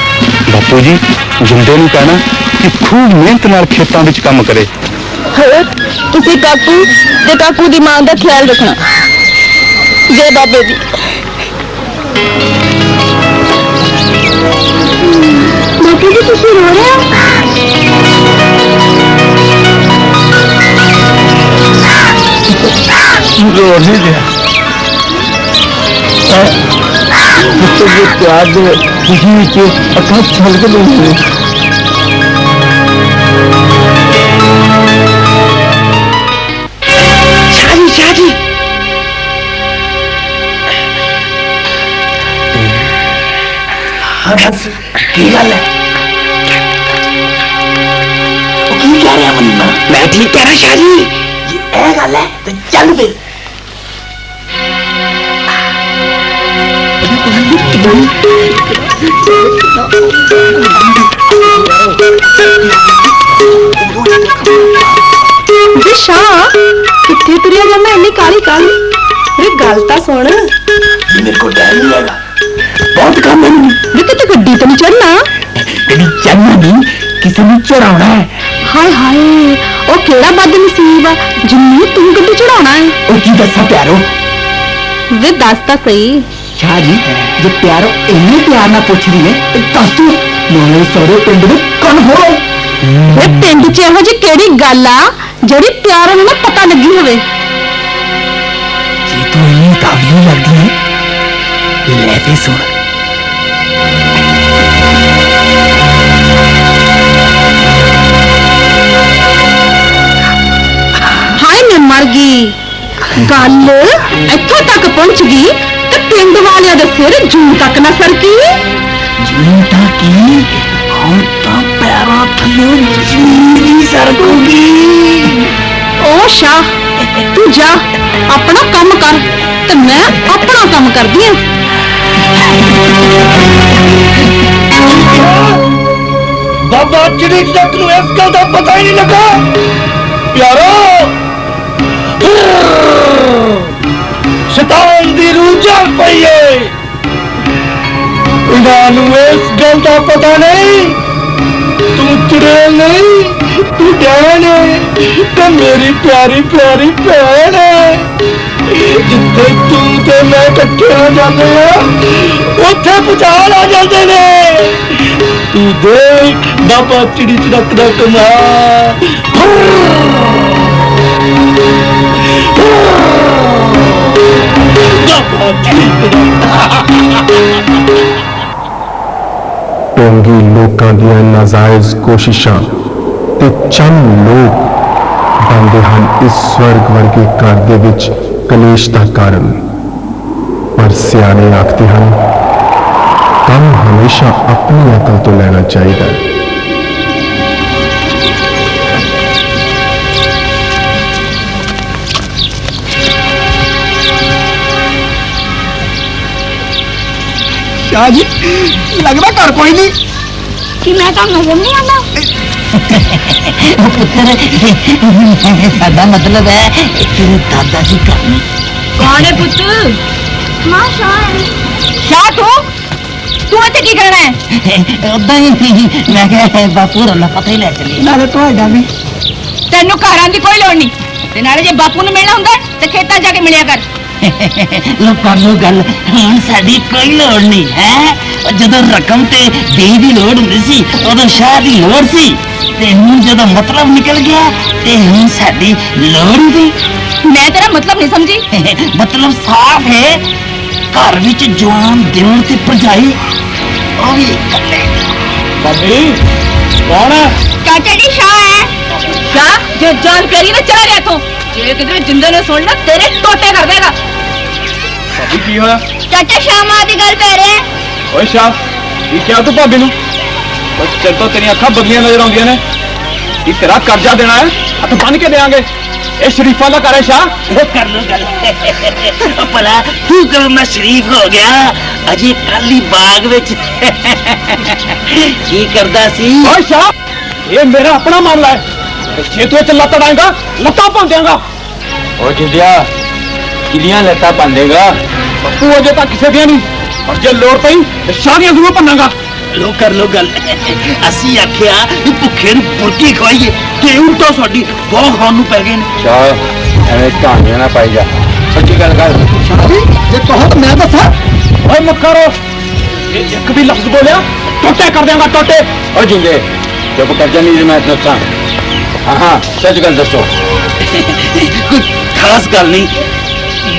Speaker 1: ਬਾਪੂ ਜੀ ਜਿੰਦੇ ਨੂੰ ਕਹਿਣਾ ਕਿ ਖੂਬ ਮਿਹਨਤ ਨਾਲ ਖੇਤਾਂ ਵਿੱਚ ਕੰਮ ਕਰੇ।
Speaker 5: तुसी काकू ते काकू दी मां दा ख्याल रखना। जय बाबे जी। बापू जी तुसी रो रहे हो?
Speaker 3: रो नहीं दिया, तो ये प्यार दे खुशी के अखा छलक दूंगी।
Speaker 6: शादी हाँ बस की गल है? की कह रहा मन्ना? मैं ठीक कह रहा शादी, ये गल है तो चल फिर।
Speaker 2: शाह किथे तुरिया जाना इन्नी काली काली? अरे गल तां सुन।
Speaker 6: मेरे को डर नहीं लगा, बहुत काम है।
Speaker 2: वे किते गड्डी तो नहीं चढ़ना?
Speaker 6: तेरी चढ़ना नहीं, किसी ने चढ़ाना है।
Speaker 2: हाय हाय ओ केड़ा बदनसीब आ जिन्नू तू गड्डी चढ़ाना है।
Speaker 6: ओ की दसा प्यारो?
Speaker 2: वे दस तां सही।
Speaker 6: शाह जी जो प्यारो इन्ने प्यार ना पूछ रही है दस तू मोने सारे पिंड में कौन हो?
Speaker 2: वे पिंड च इहो जी केड़ी गल आ ਜਿਹੜੀ ਪਿਆਰ ਨੂੰ ਨਾ ਪਤਾ ਲੱਗੀ ਹੋਵੇ।
Speaker 6: ये तो इन्नी काबिल लगती है। ले भी सुन।
Speaker 2: हाय मैं मर गई। गल ਇੱਥੋਂ ਤੱਕ ਪਹੁੰਚ ਗਈ ਤੇ ਪਿੰਡ ਵਾਲਿਆਂ ਦੇ ਸਿਰ ਜੂੰ ਤੱਕ ਨਾ ਸਰਕੀ।
Speaker 6: जीता की हम तो पैरों थले जीवी सरकोगी।
Speaker 2: ओ शाह तू जा अपना काम कर ते मैं अपना काम करदी हां।
Speaker 3: बाबा चिड़ी जट नूं इस गल दा पता ही नहीं लगा। प्यारो शैतान दी रूह जाग पई है, इन्हां इस गल दा पता नहीं। तू चुड़ैल नहीं, तू डैन है ते मेरी प्यारी प्यारी भैन है। जिथे तू ते मैं इकट्ठे हो जाते हैं उत्थे भुचाल आ जाते ने। तू देख बाबा चिड़ी चड़क दा कमाल। बाबा चिड़ी
Speaker 1: ਢੋਂਗੀ ਲੋਕਾਂ ਦੀਆਂ ਨਾਜਾਇਜ਼ ਕੋਸ਼ਿਸ਼ਾਂ ਤੇ ਚੰਦ ਲੋਕ ਬਣਦੇ ਹਨ ਇਸ ਸਵਰਗ ਵਰਗੇ ਘਰ ਦੇ ਵਿੱਚ ਕਲੇਸ਼ ਦਾ ਕਾਰਨ। ਪਰ ਸਿਆਣੇ ਆਖਦੇ ਹਨ ਕੰਮ ਹਮੇਸ਼ਾ ਆਪਣੀ ਅਕਲ ਤੋਂ ਲੈਣਾ ਚਾਹੀਦਾ ਹੈ।
Speaker 6: शाह जी लगता घर कोई नहीं
Speaker 2: कि मैं तो नजर नहीं आना।
Speaker 6: पुत्र सादा मतलब है तेरे दादा जी घर में
Speaker 5: कौन है पुत्त?
Speaker 2: मां शाह
Speaker 5: शाह तू ਇੱਥੇ ਕੀ ਕਰਨਾ ਹੈ?
Speaker 6: ਉਦਾਂ ਹੀ ਮੈਂ ਕਿਹਾ ਬਾਪੂ ਰੋਣਾ ਪਤਾ ਹੀ ਲੈ ਚੱਲੀ ਨਾਲੇ ਤੁਹਾਡਾ ਵੀ
Speaker 5: ਤੈਨੂੰ ਘਰਾਂ ਦੀ ਕੋਈ ਲੋੜ ਨਹੀਂ ਤੇ ਨਾਲੇ ਜੇ ਬਾਪੂ ਨੂੰ ਮਿਲਣਾ ਹੁੰਦਾ ਤੇ ਖੇਤਾਂ ਜਾ ਕੇ ਮਿਲਿਆ ਕਰ।
Speaker 6: ਲੋਕਾਂ ਨੂੰ ਗੱਲ ਹੁਣ ਸਾਡੀ ਕੋਈ ਲੋੜ ਨਹੀਂ ਹੈ। ਜਦੋਂ ਰਕਮ ਤੇ ਦੇਈ ਦੀ ਲੋੜ ਹੁੰਦੀ ਸੀ ਉਦੋਂ ਸ਼ਾਹ ਦੀ ਲੋੜ ਸੀ ਤੇ ਹੁਣ ਜਦੋਂ ਮਤਲਬ ਨਿਕਲ ਗਿਆ ਤੇ ਹੁਣ ਸਾਡੀ ਲੋੜ ਹੀ ਨਹੀਂ।
Speaker 5: ਮੈਂ ਤੇਰਾ ਮਤਲਬ ਨਹੀਂ ਸਮਝੀ।
Speaker 6: ਮਤਲਬ ਸਾਫ਼ ਹੈ ਘਰ ਵਿੱਚ ਜਵਾਨ ਦਿਉਣ ਤੇ ਭਰਜਾਈ ਉਹ ਵੀ ਇਕੱਲੇ।
Speaker 4: भाभी कौन है?
Speaker 5: ਚਾਚਾ ਜੀ ਸ਼ਾਹ ਹੈ। ਸ਼ਾਹ ਜੇ ਜਾਣਕਾਰੀ ਨਾ ਚਲਾ ਰਿਹਾ ਤੂੰ ਜੇ ਕਿਤੇ ਜਿੰਦੇ ਨੇ ਸੁਣਨਾ ਤੇਰੇ ਟੋਟੇ ਕਰ ਦੇਗਾ।
Speaker 4: भाभी की होया?
Speaker 5: ਚਾਚਾ ਸ਼ਾਹ ਮਾਂ ਦੀ ਗੱਲ ਪੈ ਰਿਹਾ।
Speaker 4: ओए शाह ये क्या तू भाभी नू? बस चल तो तेरी अखा बदलियां नजर आउंदियां ने। ये तेरा कर्जा देना है हथ बन के देंगे। ये शरीफा का कर है शाह।
Speaker 6: वो कर लो गल भला तू कब मैं शरीफ हो गया अजे कल ही बाग विच की करदा सी।
Speaker 4: ओए शाह ये मेरा अपना मामला है जे तू इच लत्त अड़ाएगा लत्ता भन देंगा।
Speaker 3: ओ जिंदिया किलियां लत्ता पांदेगा
Speaker 4: तू अजे तक किसी दिया नहीं और जे लोड़ पई तो शाह दियां जरूर भन्नागा।
Speaker 6: लो कर लो गल असी आखिया कि भुखे नूं फुलकी खवाइए ते उल्टा साडी बहुत खान नूं पै गए ने।
Speaker 3: शाह एवें कहानियां ना पाई जा सच्ची गल कर।
Speaker 4: ये तो मैं दसा ओए मक्कारो ये एक भी लफ्ज बोलिया टोटे कर देंगा टोटे।
Speaker 3: ओ जिंदे चुप कर जा नहीं मैं दसा। हाँ हाँ सच गल दसो।
Speaker 6: कोई खास गल नहीं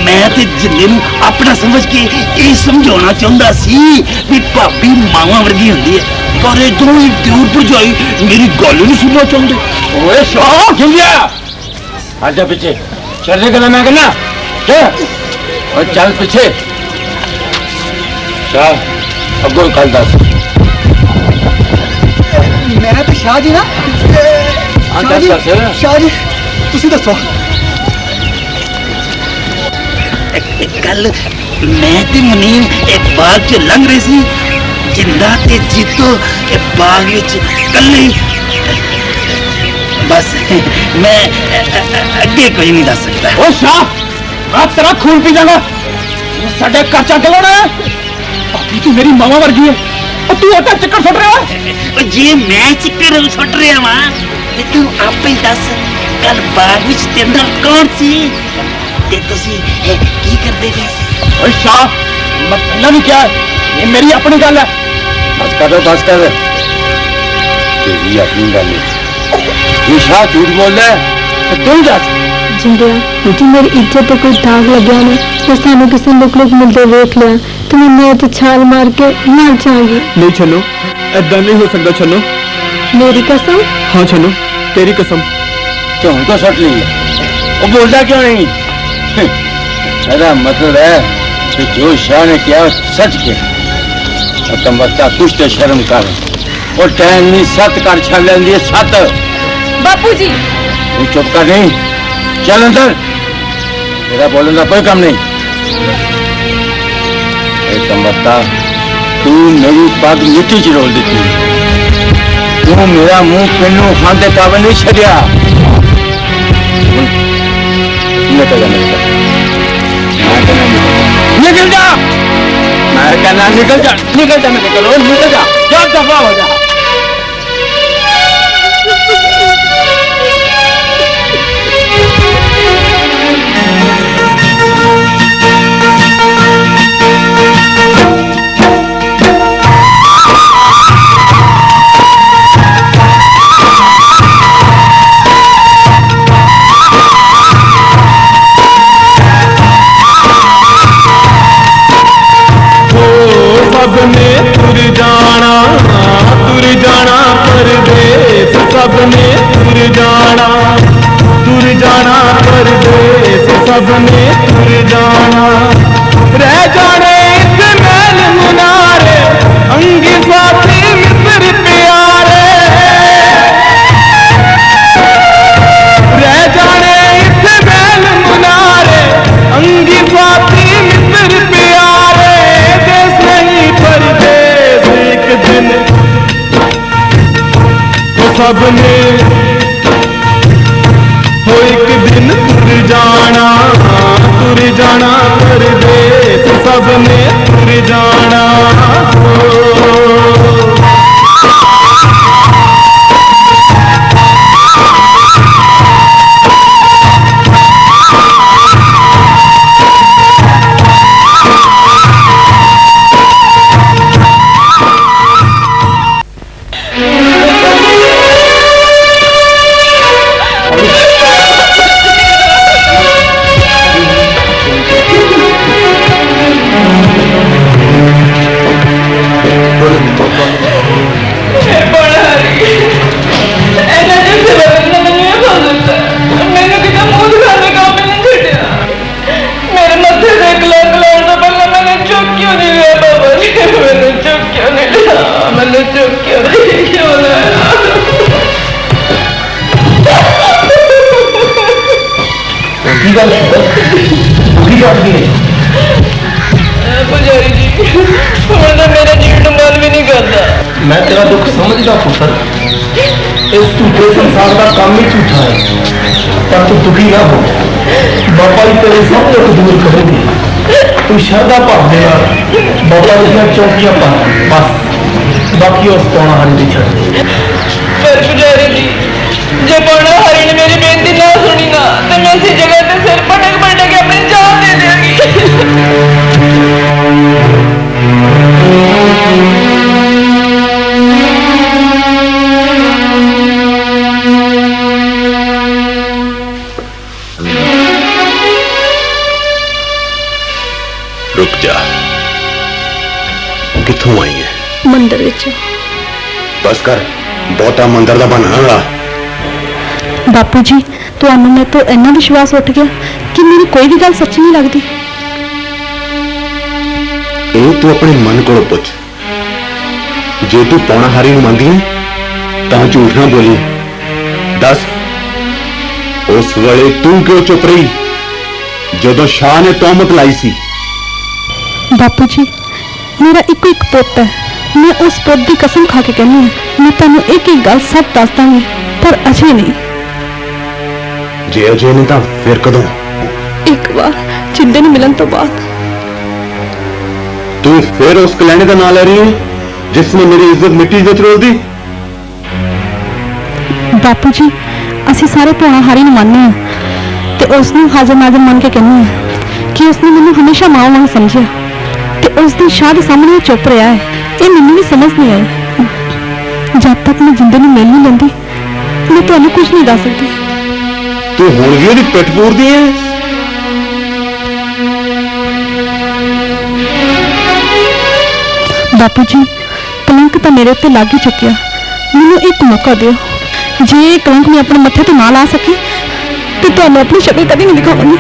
Speaker 6: मैं ते जिंदे नूं अपना समझ के ये समझाना चाहता सी भी भाभी मावा वर्गी हुंदी है पर इधरों ही दूर भरजाई मेरी गल नहीं सुनना चाहते।
Speaker 3: ओए शाह जिंदिया आजा पीछे चलने का मैं कहना और चल पीछे। शाह अगो कल दस।
Speaker 1: मैं तो शाह जी ना
Speaker 3: हाँ दस दस
Speaker 1: शाह जी तुसी दसो।
Speaker 6: कल मैं ते मुनीम एक बाग च लंघ रहे सी जिंदा ते जीतो एक बाग विच कल्ले बस मैं अगे कोई नहीं दस सकता।
Speaker 4: ओ शाह मैं तेरा खून पी जाऊंगा साडे घर चा के लोड़ा है भाभी तू मेरी मावा वर्गी है और तू अटा चक्कर सुट रहा है।
Speaker 6: जे मैं चिक्कर सुट रहा वां ते तू आपे दस कल बाग विच तेरे नाल कौन सी ते तुसी की करदे पे?
Speaker 4: ओए शाह मैं पहला भी क्या है ये मेरी अपनी गल है।
Speaker 3: बस कर बस कर तेरी अपनी गल है। ये शाह झूठ बोल रहा है तो तू दस।
Speaker 2: जिंदिया जी मेरी इज्जत तो कोई दाग लग्या ना तो सानू किसी लोग मिलते देख लिया तो मैं तो छाल मार के मर जाऊंगी।
Speaker 4: नहीं छन्नो ऐदा नहीं हो सकता छन्नो।
Speaker 2: मेरी कसम।
Speaker 4: हाँ छन्नो तेरी कसम।
Speaker 3: तो हमको सट ली वो बोलता क्यों नहीं? मेरा मतलब है कि जो शाह ने किया सच किया और तुम बच्चा कुछ तो शर्म कर और टाइम नहीं सत कर छड़ लेंदी है सत।
Speaker 5: बापू जी
Speaker 3: तू चुप कर नहीं चल अंदर तेरा बोलने का कोई काम नहीं। तुम बता तू मेरी पग मिट्टी च रोल दी तू मेरा मुंह पिन्नू खाते काबल नहीं छड़िया। निकल जा मैं कहना निकल जा निकल जा मैं निकल जा जा दफा हो जा।
Speaker 1: सबने तुर जाना परदेस सबने तुर जाना परदेस सबने तुर जाना रह जाने इस महल मुनारे अंगी साथी मित्र प्यारे रह जाने इस महल मुनारे अंगी साथी मित्र प्यारे देश नहीं परदेस एक दिन तो सबने हो एक दिन तुर जाना तुर जाना परदेस सबने तुर जाना
Speaker 5: पुजारी जी मैं तो मेरा जीवन मन भी नहीं करता।
Speaker 1: मैं तेरा दुख समझदा पुत्र, इस झूठे संसार का काम ही झूठा है, पर तू दुखी ना हो, बाबा जी तेरे सब दुख दूर करेंगे। तू श्रद्धा भाव दे बाबा जी की चौकियां पा, बस बाकी उस पौना हरी दी छड़।
Speaker 5: पर पुजारी जी जे पौना हरी ने मेरी बेनती ना सुनी ना तो मैं इसी जगह पे सिर पटक पटक के अपनी जान दे देंगी।
Speaker 7: रुक जा, कित्थों आई है?
Speaker 2: मंदिर विचों।
Speaker 7: बस कर, बहुता मंदिर दा बना।
Speaker 2: बापू जी ਤੁਹਾਨੂੰ ਮੇਰੇ ਤੋਂ ਇੰਨਾ ਵਿਸ਼ਵਾਸ ਉੱਠ ਗਿਆ ਕਿ ਮੇਰੀ ਕੋਈ ਵੀ ਗੱਲ ਸੱਚੀ ਨਹੀਂ ਲੱਗਦੀ।
Speaker 7: ਇਹ ਤੂੰ ਆਪਣੇ ਮਨ ਕੋਲੋਂ ਪੁੱਛ, ਜੇ ਤੂੰ ਪੌਣਾ ਹਾਰੀ ਨੂੰ ਮੰਨਦੀ ਹੈ ਤਾਂ ਝੂਠ ਨਾ ਬੋਲੀ। ਦੱਸ ਉਸ ਵੇਲੇ ਤੂੰ ਕਿਉਂ ਚੁੱਪ ਰਹੀ ਜਦੋਂ ਸ਼ਾਹ ਨੇ ਤੌਹਮਤ ਲਾਈ ਸੀ?
Speaker 2: ਬਾਪੂ ਜੀ ਮੇਰਾ ਇੱਕੋ ਇੱਕ ਪੁੱਤ ਹੈ, ਮੈਂ ਉਸ ਪੁੱਤ ਦੀ ਕਸਮ ਖਾ ਕੇ ਕਹਿੰਦੀ ਹਾਂ ਮੈਂ ਤੁਹਾਨੂੰ ਇੱਕ ਇੱਕ ਗੱਲ ਸਭ ਦੱਸ ਦਾਂਗੀ, ਪਰ ਅਜੇ ਨਹੀਂ।
Speaker 7: ਜੇ ਅਜੇ ਨਹੀਂ ਤਾਂ ਫਿਰ ਕਦੋਂ?
Speaker 2: ਇੱਕ ਵਾਰ ਜਿੰਦੇ ਨੂੰ ਮਿਲਣ ਤੋਂ ਬਾਅਦ।
Speaker 7: ਤੂੰ ਫਿਰ ਉਸ ਕਲੈਣੇ ਦਾ ਨਾਂ ਲੈ ਰਹੀ ਹੈ ਜਿਸ ਨੇ ਮੇਰੀ ਇੱਜ਼ਤ ਮਿੱਟੀ ਵਿੱਚ ਰੋਲ ਦੀ?
Speaker 2: ਬਾਪੂ ਜੀ ਅਸੀਂ ਸਾਰੇ ਪੌਣਾ ਹਾਰੀ ਨੂੰ ਮੰਨਦੇ ਹਾਂ ਤੇ ਉਸ ਨੂੰ ਹਾਜ਼ਰ ਨਾਜ਼ਰ ਮੰਨ ਕੇ ਕਹਿੰਦੇ ਹਾਂ ਕਿ ਉਸਨੇ ਮੈਨੂੰ ਹਮੇਸ਼ਾ ਮਾਂ ਵਾਂਗ ਸਮਝਿਆ ਤੇ ਉਸ ਦੀ ਸ਼ਾਹ ਦੇ ਸਾਹਮਣੇ ਚੁੱਪ ਰਿਹਾ ਹੈ। ਇਹ ਮੈਨੂੰ ਵੀ ਸਮਝ ਨਹੀਂ ਆਈ। ਜਦ ਤੱਕ ਮੈਂ ਜਿੰਦੇ ਨੂੰ ਮਿਲ ਨਹੀਂ ਲੈਂਦੀ ਮੈਂ ਤੁਹਾਨੂੰ ਕੁਝ ਨਹੀਂ ਦੱਸ ਸਕਦੀ।
Speaker 7: ਤੂੰ ਹੁਣ ਵੀ ਉਹਦੀ ਪਿੱਠ ਪੂਰਦੀ ਹੈ?
Speaker 2: ਬਾਪੂ ਜੀ ਕਲੰਕ ਤਾਂ ਮੇਰੇ ਉੱਤੇ ਲੱਗ ਹੀ ਚੁੱਕਿਆ, ਮੈਨੂੰ ਇੱਕ ਮੌਕਾ ਦਿਓ। ਜੇ ਇਹ ਕਲੰਕ ਮੈਂ ਆਪਣੇ ਮੱਥੇ ਤੇ ਨਾ ਲਾ ਸਕੀ ਤੇ ਤੁਹਾਨੂੰ ਆਪਣੀ ਸ਼ਕਲ ਕਦੀ ਨਹੀਂ ਦਿਖਾਵਾਂਗੀ।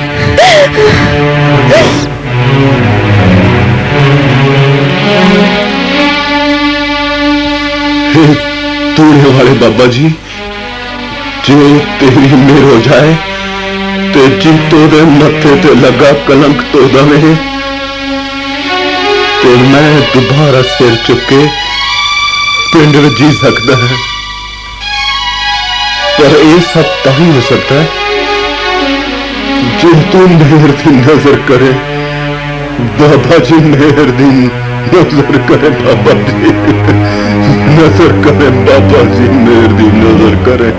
Speaker 7: तूने वाले बाबा जी जो तेरी मेर हो जाए ते जितो दे मत्थे ते लगा कलंक तो दवे ते मैं दोबारा सिर चुके पिंड में जी सकता है। पर यह सब तभी हो सकता है जो तू मेहर दी नजर करे बाबा जी, मेहर दी नजर करे बाबा जी, नजर करे बाबा जी, मेहर दी नजर करे।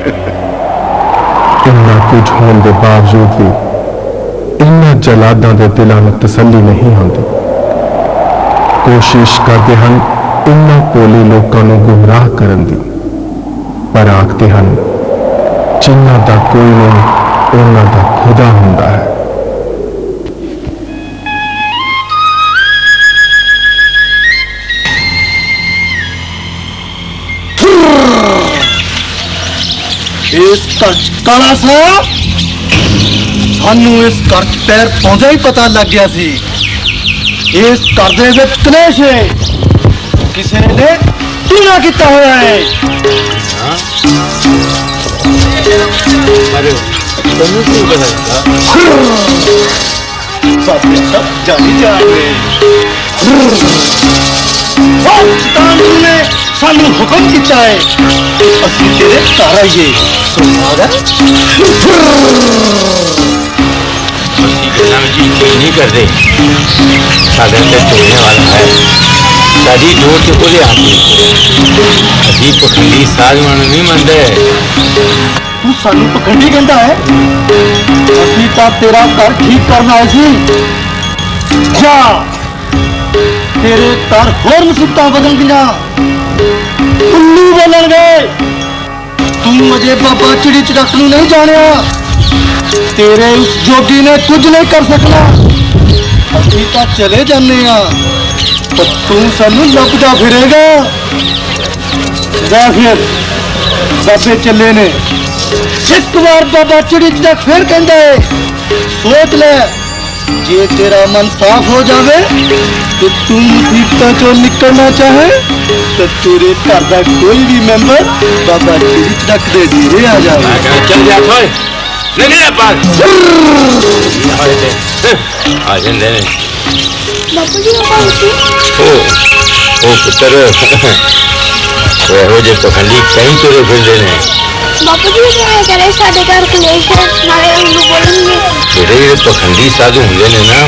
Speaker 1: इन्ना कुछ होने के बावजूद भी इन्ना जलादां दे दिलां नूं तसल्ली नहीं होंदी। कोशिश करते हैं इन्ना भोले लोगों नूं गुमराह करन दी, पर आखते हैं जिन्हां दा कोई नहीं उन्हां दा खुदा हुंदा है।
Speaker 8: इस काला साहब सानू इस घर च पैर पाउंदे ही पता लग गया सी इस घर दे विच कलेश है, किसी ने टूना किया होया है। सब जानी जान गए। ने सानू हुक्म किया है असी तेरे घर आइए।
Speaker 3: हम जी कोई नहीं करते साधन से छोड़ने वाला है साड़ी जोड़ के बोले आदमी अभी पखंडी साध मन नहीं मनते
Speaker 8: तू सानू पखंडी कहता है अभी तो तेरा घर ठीक करना है जी जा तेरे घर होर मुसीबत बदल गया उल्लू बोलन गए तू मुझे बाबा चिड़ी चड़क नू नहीं जानिया तेरे उस जोगी ने कुछ नहीं कर सकना अभी तो चले जाने तो तू सानू लपदा फिरेगा जा फिर बाबे चले ने एक बार बाबा चिड़ी चड़क फिर कहता है सोच ले जे तेरा मन साफ हो जावे तो तू मुसीबत चो निकलना चाहे तो तेरे घर का कोई भी मेंबर बाबा चिड़ी चड़क दे धीरे आ जाए
Speaker 3: चल जा कोई नहीं पास आ जाते
Speaker 5: बापू जी
Speaker 3: ओ पुत्र ਇਹੋ ਜਿਹੇ ਪਖੰਡੀ ਕਈ ਤੁਰੇ ਫਿਰਦੇ ਨੇ
Speaker 5: ਬਾਪੂ ਜੀ ਕਿਵੇਂ ਕਰੇ ਸਾਡੇ ਘਰ ਕਲੇਸ਼ ਹੈ ਨਾਲੇ ਉਹਨੂੰ ਬੋਲਣਗੇ
Speaker 3: ਜਿਹੜੇ ਪਖੰਡੀ ਸਾਧੂ ਹੁੰਦੇ ਨੇ ਨਾ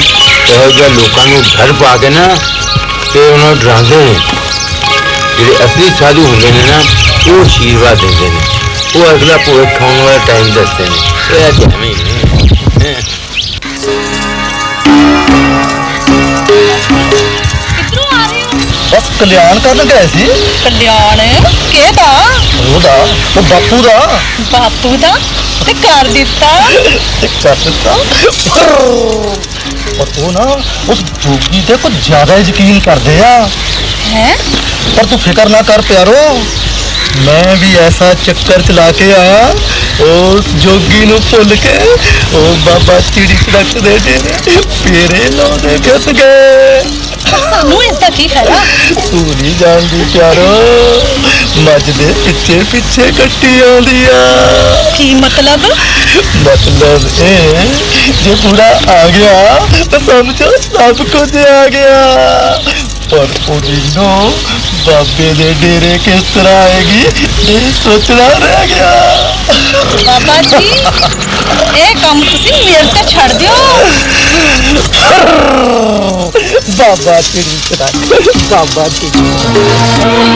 Speaker 3: ਇਹੋ ਜਿਹੇ ਲੋਕਾਂ ਨੂੰ ਘਰ ਪਾ ਕੇ ਨਾ ਤੇ ਉਹਨਾਂ ਨੂੰ ਡਰਾਉਂਦੇ ਨੇ ਜਿਹੜੇ ਅਸਲੀ ਸਾਧੂ ਹੁੰਦੇ ਨੇ ਨਾ ਉਹ ਆਸ਼ੀਰਵਾਦ ਦਿੰਦੇ ਨੇ ਉਹ ਅਗਲਾ ਭਵਿੱਖ ਆਉਣ ਵਾਲਾ ਟਾਈਮ ਦੱਸਦੇ ਨੇ ਇਹ ਜਿਵੇਂ ਨੇ
Speaker 8: बस कल्याण करन गए सी
Speaker 2: ਕਲਿਆਣ ਕਿਹਦਾ
Speaker 8: ਉਹਦਾ ਉਹ ਬਾਪੂ ਦਾ
Speaker 2: ਬਾਪੂ ਦਾ ਤੇ ਕਰ ਦਿੱਤਾ
Speaker 8: कर ਦਿੱਤਾ ਪਰ ਉਹ ਨਾ ਉਸ ਜੋਗੀ ਤੇ ਕੁਝ ਜ਼ਿਆਦਾ ਯਕੀਨ ਕਰਦੇ ਆ
Speaker 2: ਹੈ
Speaker 8: पर तू फिक्र ना कर प्यारो मैं भी ऐसा चक्कर चला के आया उस जोगी नु भुल के ओ बाबा चिड़ी चड़क दे फेरे लाने घस गए
Speaker 2: ਸਾਨੂੰ ਇਸ ਦਾ ਕੀ ਫਾਇਦਾ
Speaker 8: तू नहीं जानती प्यारो मज दे पिछे पिछे कट्टी आंदी आ
Speaker 2: ਕੀ ਮਤਲਬ
Speaker 8: मतलब ए जे पूरा आ गया तो समझो सब कुछ आ गया पर ओदिनो बाबे दे डेरे किस तरह आएगी ये सोचना रह गया
Speaker 2: ਬਾਬਾ ਜੀ ਇਹ ਕੰਮ ਤੁਸੀਂ ਮੇਰੇ ਤੇ ਛੱਡ ਦਿਓ
Speaker 8: बाबा चिड़ी चढ़ा बाबा चिड़ी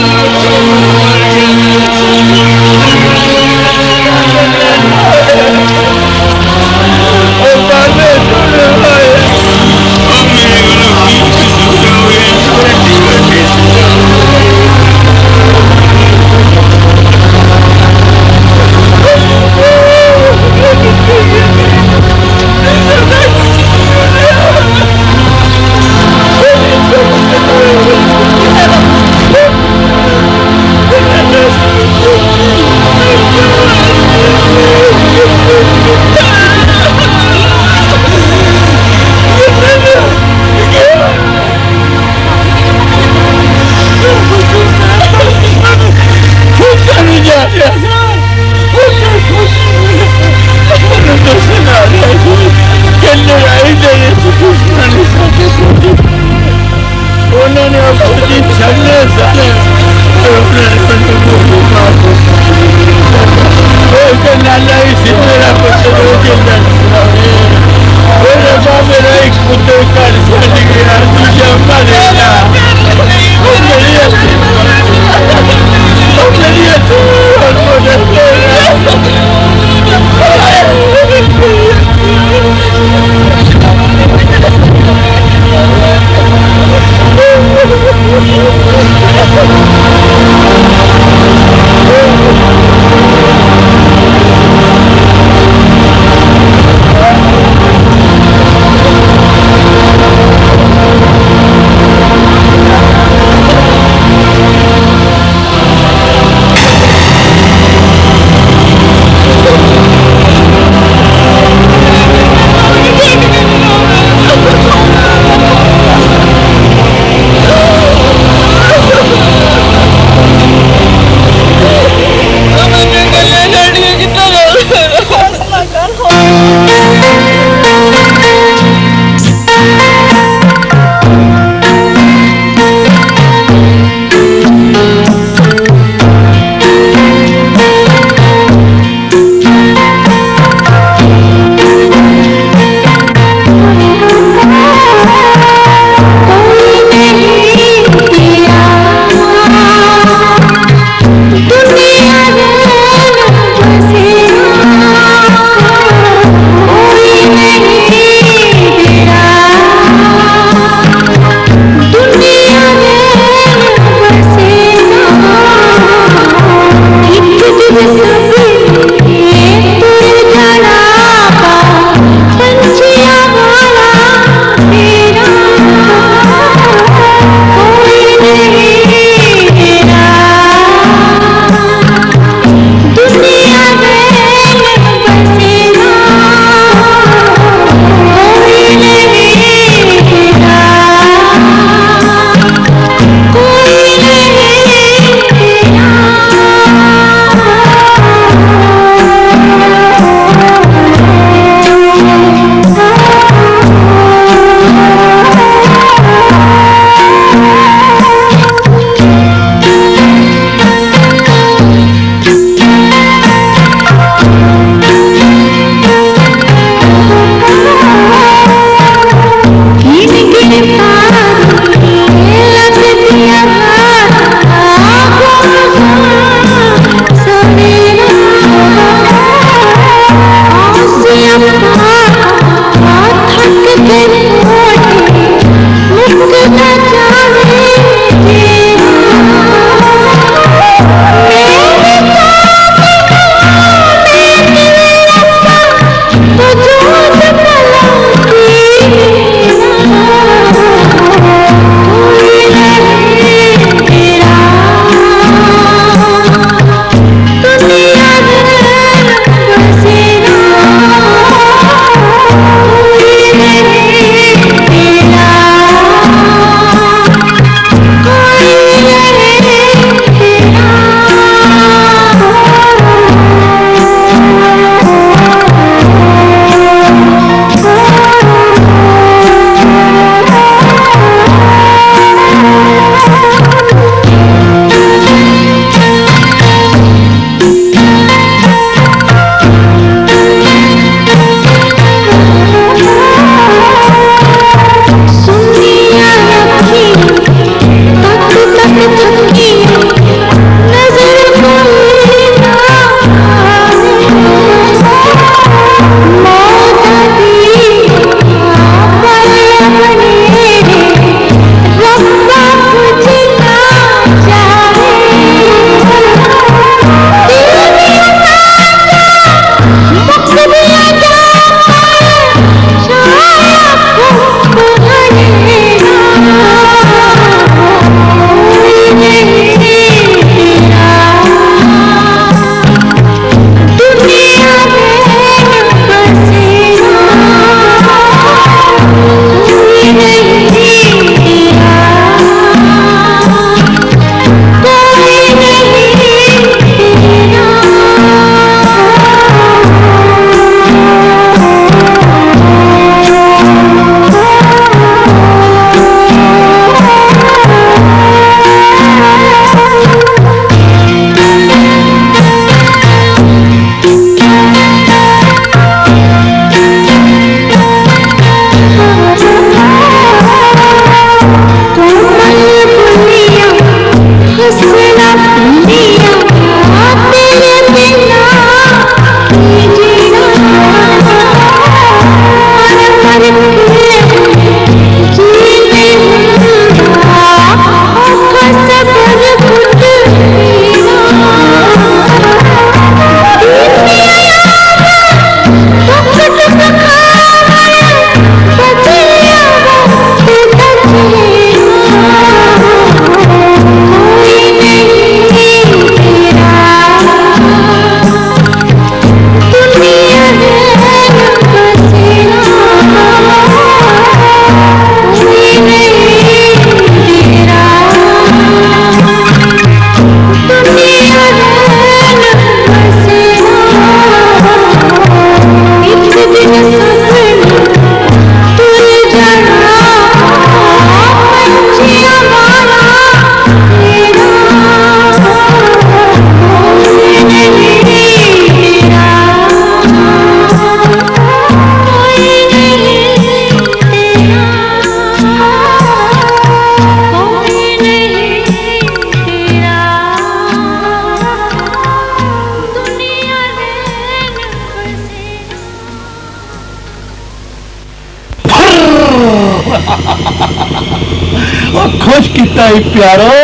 Speaker 8: खुश किता ही प्यारो,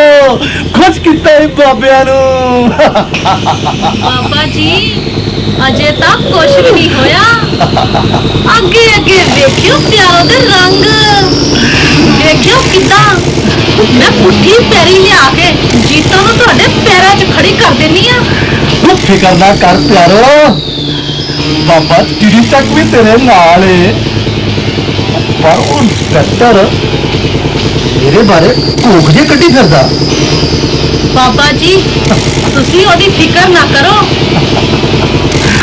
Speaker 8: खुश किता ही बाबिया नू।
Speaker 5: बाबा जी अजे तक कुछ भी नहीं होया। अगे अगे देखियो प्यारो दे रंग, देखियो किदा मैं पुट्ठी पैरी लिया के जीता नू तुहाडे पैरां 'च खड़ी कर देनी आ।
Speaker 8: तू फिकर ना कर प्यारो, बाबा चिड़ी तक भी तेरे नाल है। पर वो इंस्पेक्टर मेरे बारे कोख जे कड्डी फिरदा।
Speaker 5: बाबा जी तुसी ओदी फिकर ना करो,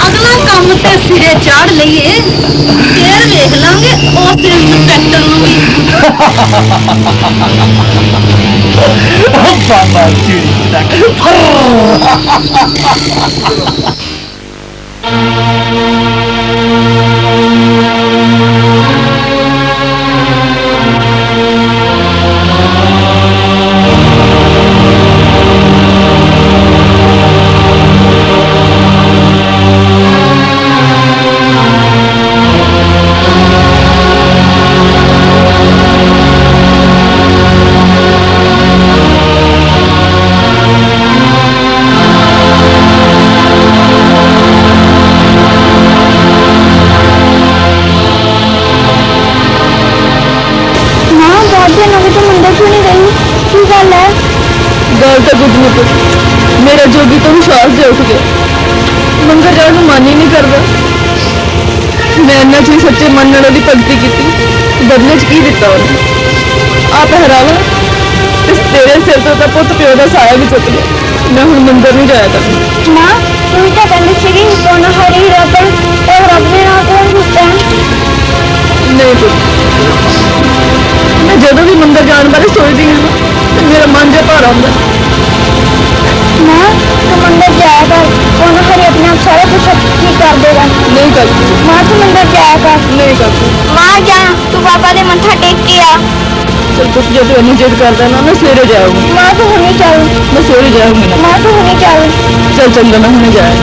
Speaker 5: अगला काम ते सिरे चाड़ लईए, फिर वेख लांगे उस इंस्पेक्टर नू भी।
Speaker 8: बाबा चिड़ी तक
Speaker 2: गल तो कुछ नहीं कुछ, मेरा जोगी तो विश्वास जो उठ गया, मंदिर जाने को मन ही नहीं करता। मैं इन्ना चीज सच्चे मन नाल ओदी भगती की, बदले च की दिता उन्हें आ पहरावा, तेरे सिर तो पुत प्यो का साया भी चुक गया। मैं हुण मंदिर नहीं जाया करना।
Speaker 9: मां तू क्या कहनी सीगी सोना हरी रतन और रब ने ना कौन सुनता है?
Speaker 2: नहीं पुत, मैं जदों भी मंदिर जाने बारे सोचती हूँ ना तो मेरा मन जो भार आता।
Speaker 9: मां तू मंदिर जाया कर, सोना हरी अपने आप सारा कुछ ठीक कर देगा।
Speaker 2: नहीं करती
Speaker 9: मां तू मंदिर जाया कर।
Speaker 2: नहीं करती।
Speaker 9: मां जा तू बाबा ने मत्था टेक के आ।
Speaker 2: चल पुत जो तू इन्नी जिद करता ना मैं सवेरे जाऊंगी।
Speaker 9: मां तू हुणे चल।
Speaker 2: मैं सवेरे जाऊंगी ना।
Speaker 9: मां तू हुणे चल।
Speaker 2: चल चंगा मैं हुणे जाया।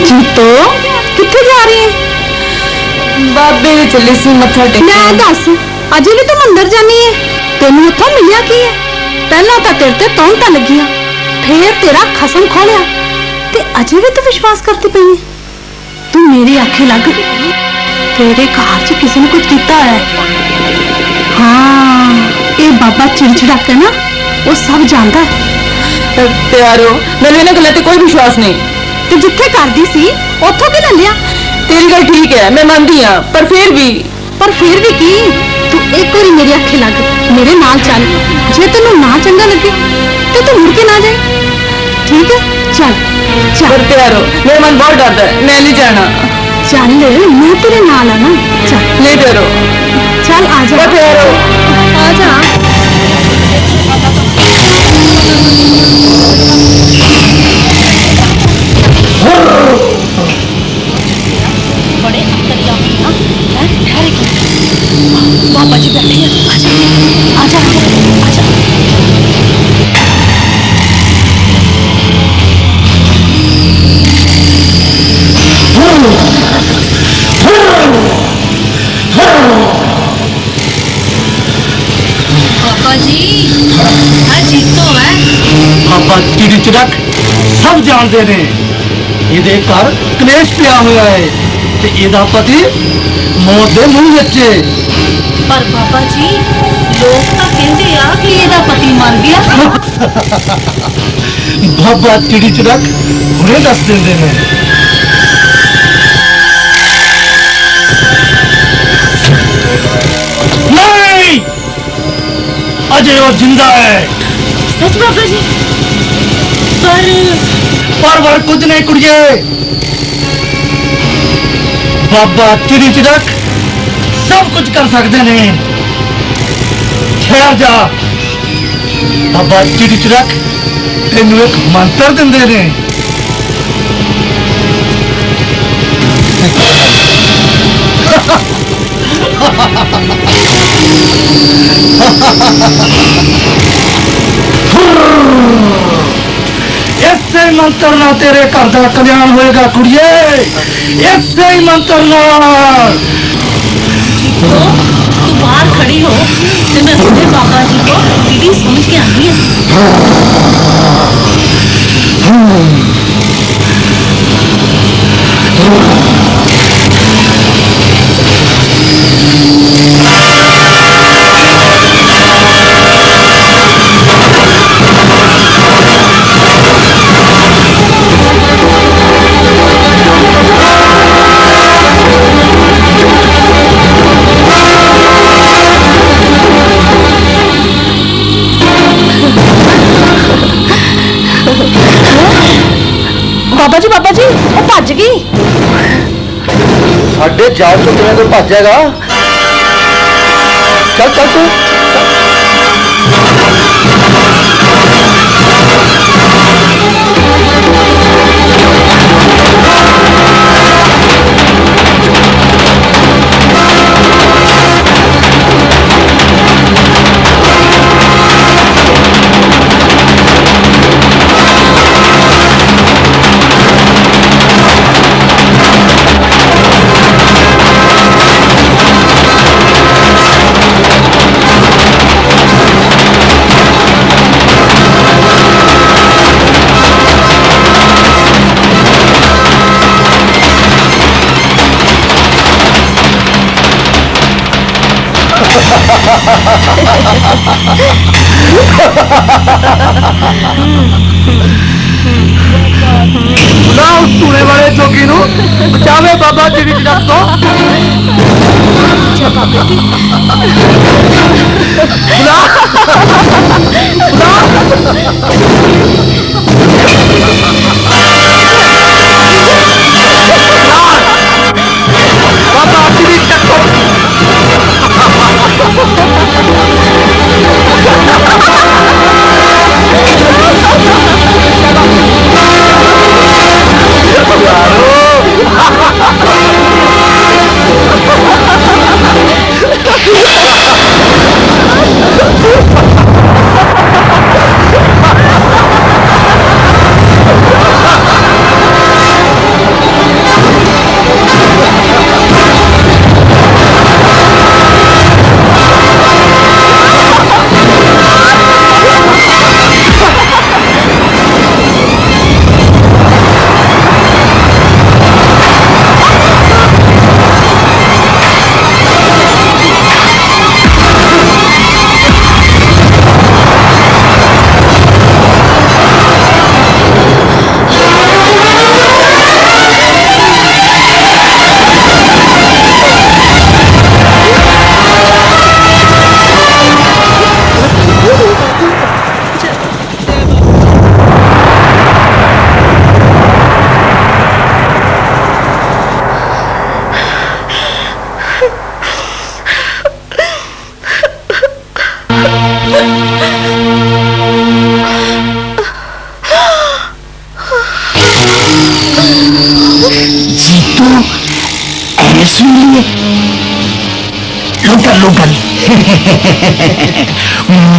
Speaker 5: जीतो किथे जा रही है?
Speaker 2: बाबे दे चली सी मत्था टेक।
Speaker 5: मैं दस अजे भी तू मंदिर जानी है, तेन उथों मिलिया की है? पहला तो तेरे ते तौंता लगिया, फिर तेरा खसम खोलिया, ते अजे भी तू विश्वास करती पई है? तू मेरी आखे लग, तेरे घर च किसी ने कुछ किया है। हाँ ये बाबा चिड़चिड़ा के ना वो सब जानता है।
Speaker 2: प्यारो मैंने इन्हां गल्लां ते कोई विश्वास नहीं।
Speaker 5: ते जिथे करदी सी उथों कि लिया।
Speaker 2: तेरी गल ठीक है, मैं मानती हाँ, पर फिर भी
Speaker 5: की तू एक बारी मेरी अखे लग, मेरे नाल चल, जे तेन ना चंगा लगे तो तू मुड़ के ना जाए, ठीक है? चल चल।
Speaker 2: पर प्यारो मेरा मन बहुत डरता है, मैं नहीं जाना।
Speaker 5: चल मैं तेरे नाल है ना, चल।
Speaker 2: नहीं प्यारो
Speaker 5: चल आ जा
Speaker 2: प्यारो,
Speaker 5: आ जा। बड़े अक्कलिया बाबा जी बैठे हैं, आजा आजा आजा। बाबा जी जीतो है।
Speaker 8: बाबा चिड़ी चिड़क सब जानते ने ਇਹਦੇ ਘਰ ਕਲੇਸ਼ ਪਿਆ ਹੋਇਆ ਹੈ ਤੇ ਇਹਦਾ ਪਤੀ ਮੌਤ ਦੇ ਮੂੰਹ ਵਿੱਚ ਹੈ।
Speaker 5: पर बाबा जी लोग तो कहते आ कि ਇਹਦਾ ਪਤੀ ਮਰ ਗਿਆ।
Speaker 8: ਬਾਬਾ ਚਿੜੀ ਚੜਕ ਹੁਣੇ ਦੱਸ ਦਿੰਦੇ ਨੇ। ਨਹੀਂ ਅਜੇ ਉਹ ਜਿੰਦਾ ਹੈ।
Speaker 5: सच बाबा जी?
Speaker 8: पर कुछ नहीं कुड़िए, बाबा चिड़ी चिड़क सब कुछ कर सकते ने। ठहर जा, बाबा चिड़ी चिड़क तेनू एक मंत्र दिंदे ने। इसे मंत्र ना तेरे घर का कल्याण होएगा कुड़िए, इसे ही मंत्र नाल।
Speaker 5: तू बाहर खड़ी हो तो मैं अपने बाबा जी को दीदी समझ के आनी है।
Speaker 2: बाबा जी वो भज गई।
Speaker 8: साढ़े जाल तो किवें कोई भजेगा? चल चल तू बुला उस टूने वाले जोगी नू, बचावे बाबा तेरी जगत तो। बुला बाबा तेरी जगत तो।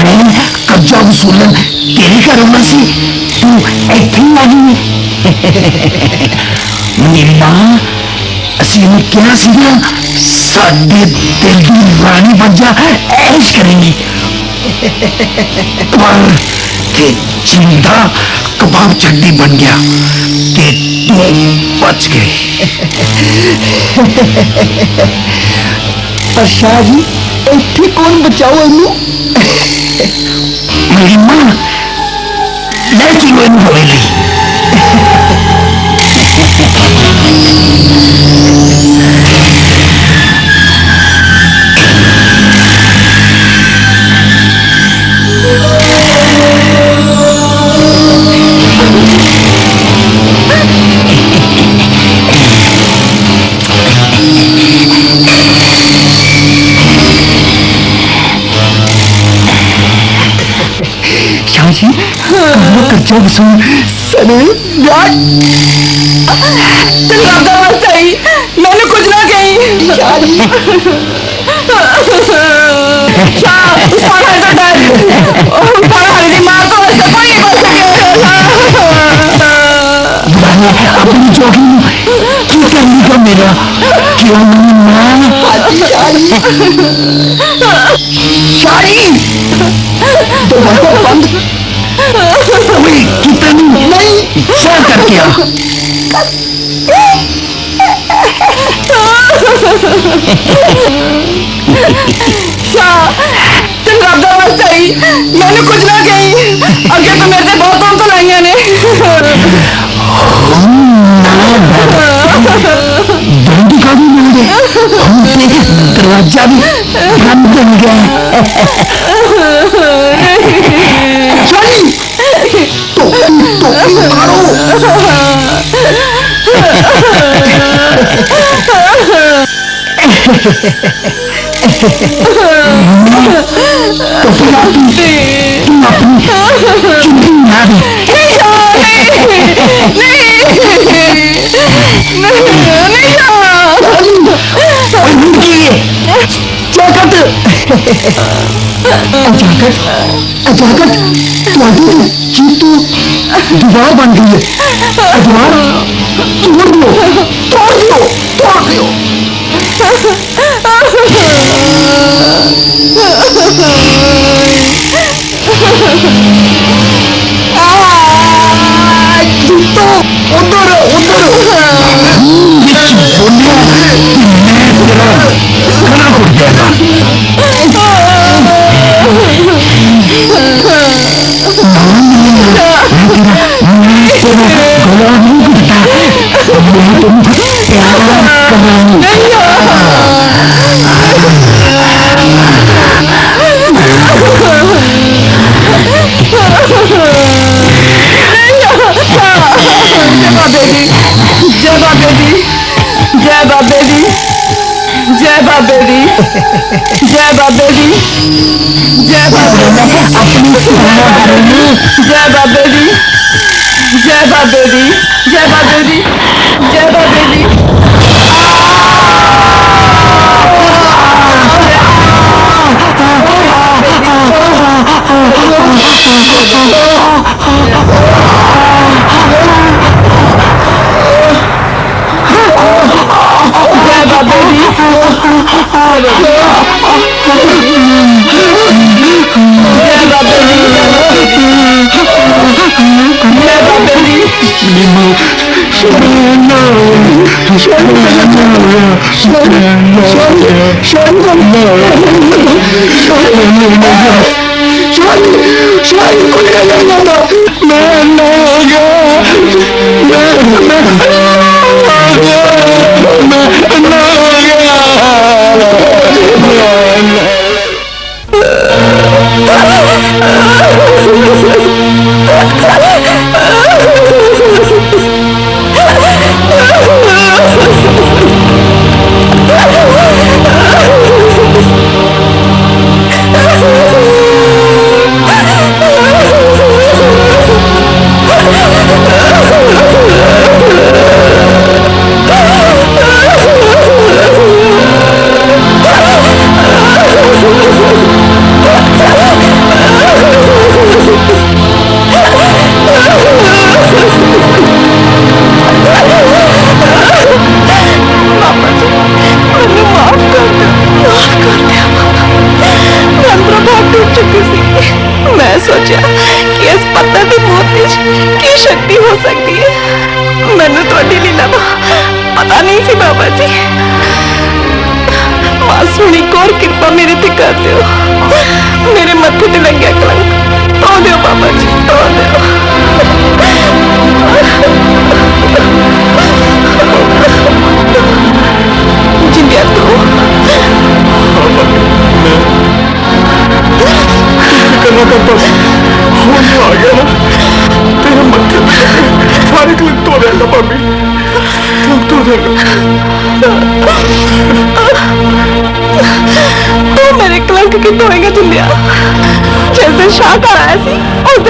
Speaker 10: मैं कब्जा वसूलन तेरे घर आना सी, तू इत्थे ही आ गई। नीमा असीं इहनूं कहा सी ना साडे दिल दी रानी बन जा, ऐश करेंगी। पर ते जिंदा कबाब चड्डी बन गया ते तू बच गए। पर शाह जी इत्थे कौन बचाओ इनू? मेरी मां ले चलो इन हवेली। कच्चा वसूल सने
Speaker 2: मैंने कुछ ना कही।
Speaker 10: अपनी जोगी की करनी का मेरा क्यों मैं शाही दरवाजा बंद कोई कितनी नहीं क्या करके आ
Speaker 2: मैंने कुछ ना कही अगे तो मेरे से बहुत तो लाइया ने
Speaker 10: डंडी का भी मिल गए दरवाजा भी बंद बन गया तो मारो तो फिर तुम अपनी चुंडी ना दे अचाकट चीज तो दीवार बन गई है दीवार तोड़ दो तोड़ दो तोड़ दो उधर उधर खाना उड़ जाएगा गला नहीं घुटता मैं तुम प्यार कराऊं
Speaker 2: जय बाबे दी जय बाबे दी जय बाबे दी जय बाबे दी जय बाबे दी
Speaker 10: अपनी
Speaker 2: जय बाबे दी जय बाबे दी जय बाबे दी जय बाबे दी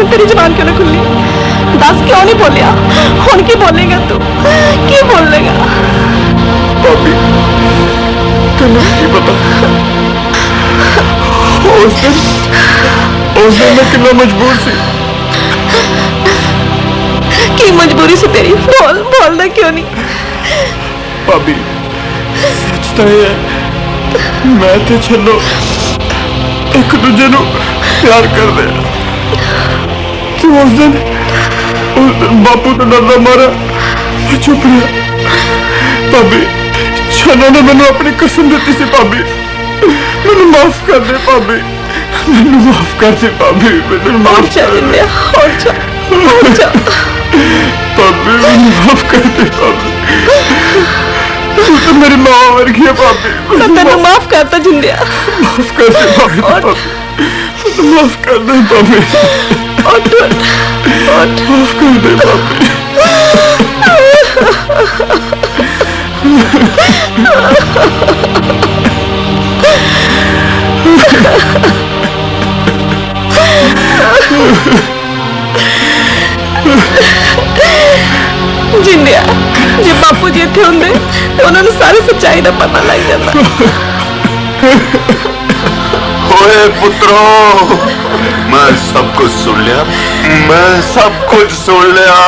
Speaker 2: तेरी जबान क्यों नहीं खुली दस क्यों नहीं बोलिया हुण की बोलेगा तू की बोलेगा
Speaker 7: भाभी तेन की पता उस दिन मैं कितना मजबूर सी।
Speaker 2: की मजबूरी से तेरी बोलना क्यों नहीं?
Speaker 7: भाभी सच तो ये है मैं ते चलो एक दूजे नु प्यार कर दे। तो उस दिन बापू तो डरदा मारा मैं चुप रहा। भाभी छनो ने मैंने अपनी कसम दी सी। भाभी मैंने माफ कर दे। भाभी मैंने माफ कर दे। भाभी मैंने माफ कर दे। भाभी मैंने माफ कर दे। भाभी तू तो मेरी माँ वर्गी है। भाभी
Speaker 2: मैं तेन माफ करता जिंदिया।
Speaker 7: माफ कर दे भाभी। भाभी माफ कर दे भाभी। माफ कर दे भाभी।
Speaker 2: जिंदिया जे बापू जी इत्थे हुंदे ते उन्हां नूं सारी सच्चाई दा पता लग जांदा।
Speaker 7: ओए पुत्रो मैं सब कुछ सुन लिया। मैं सब कुछ सुन लिया।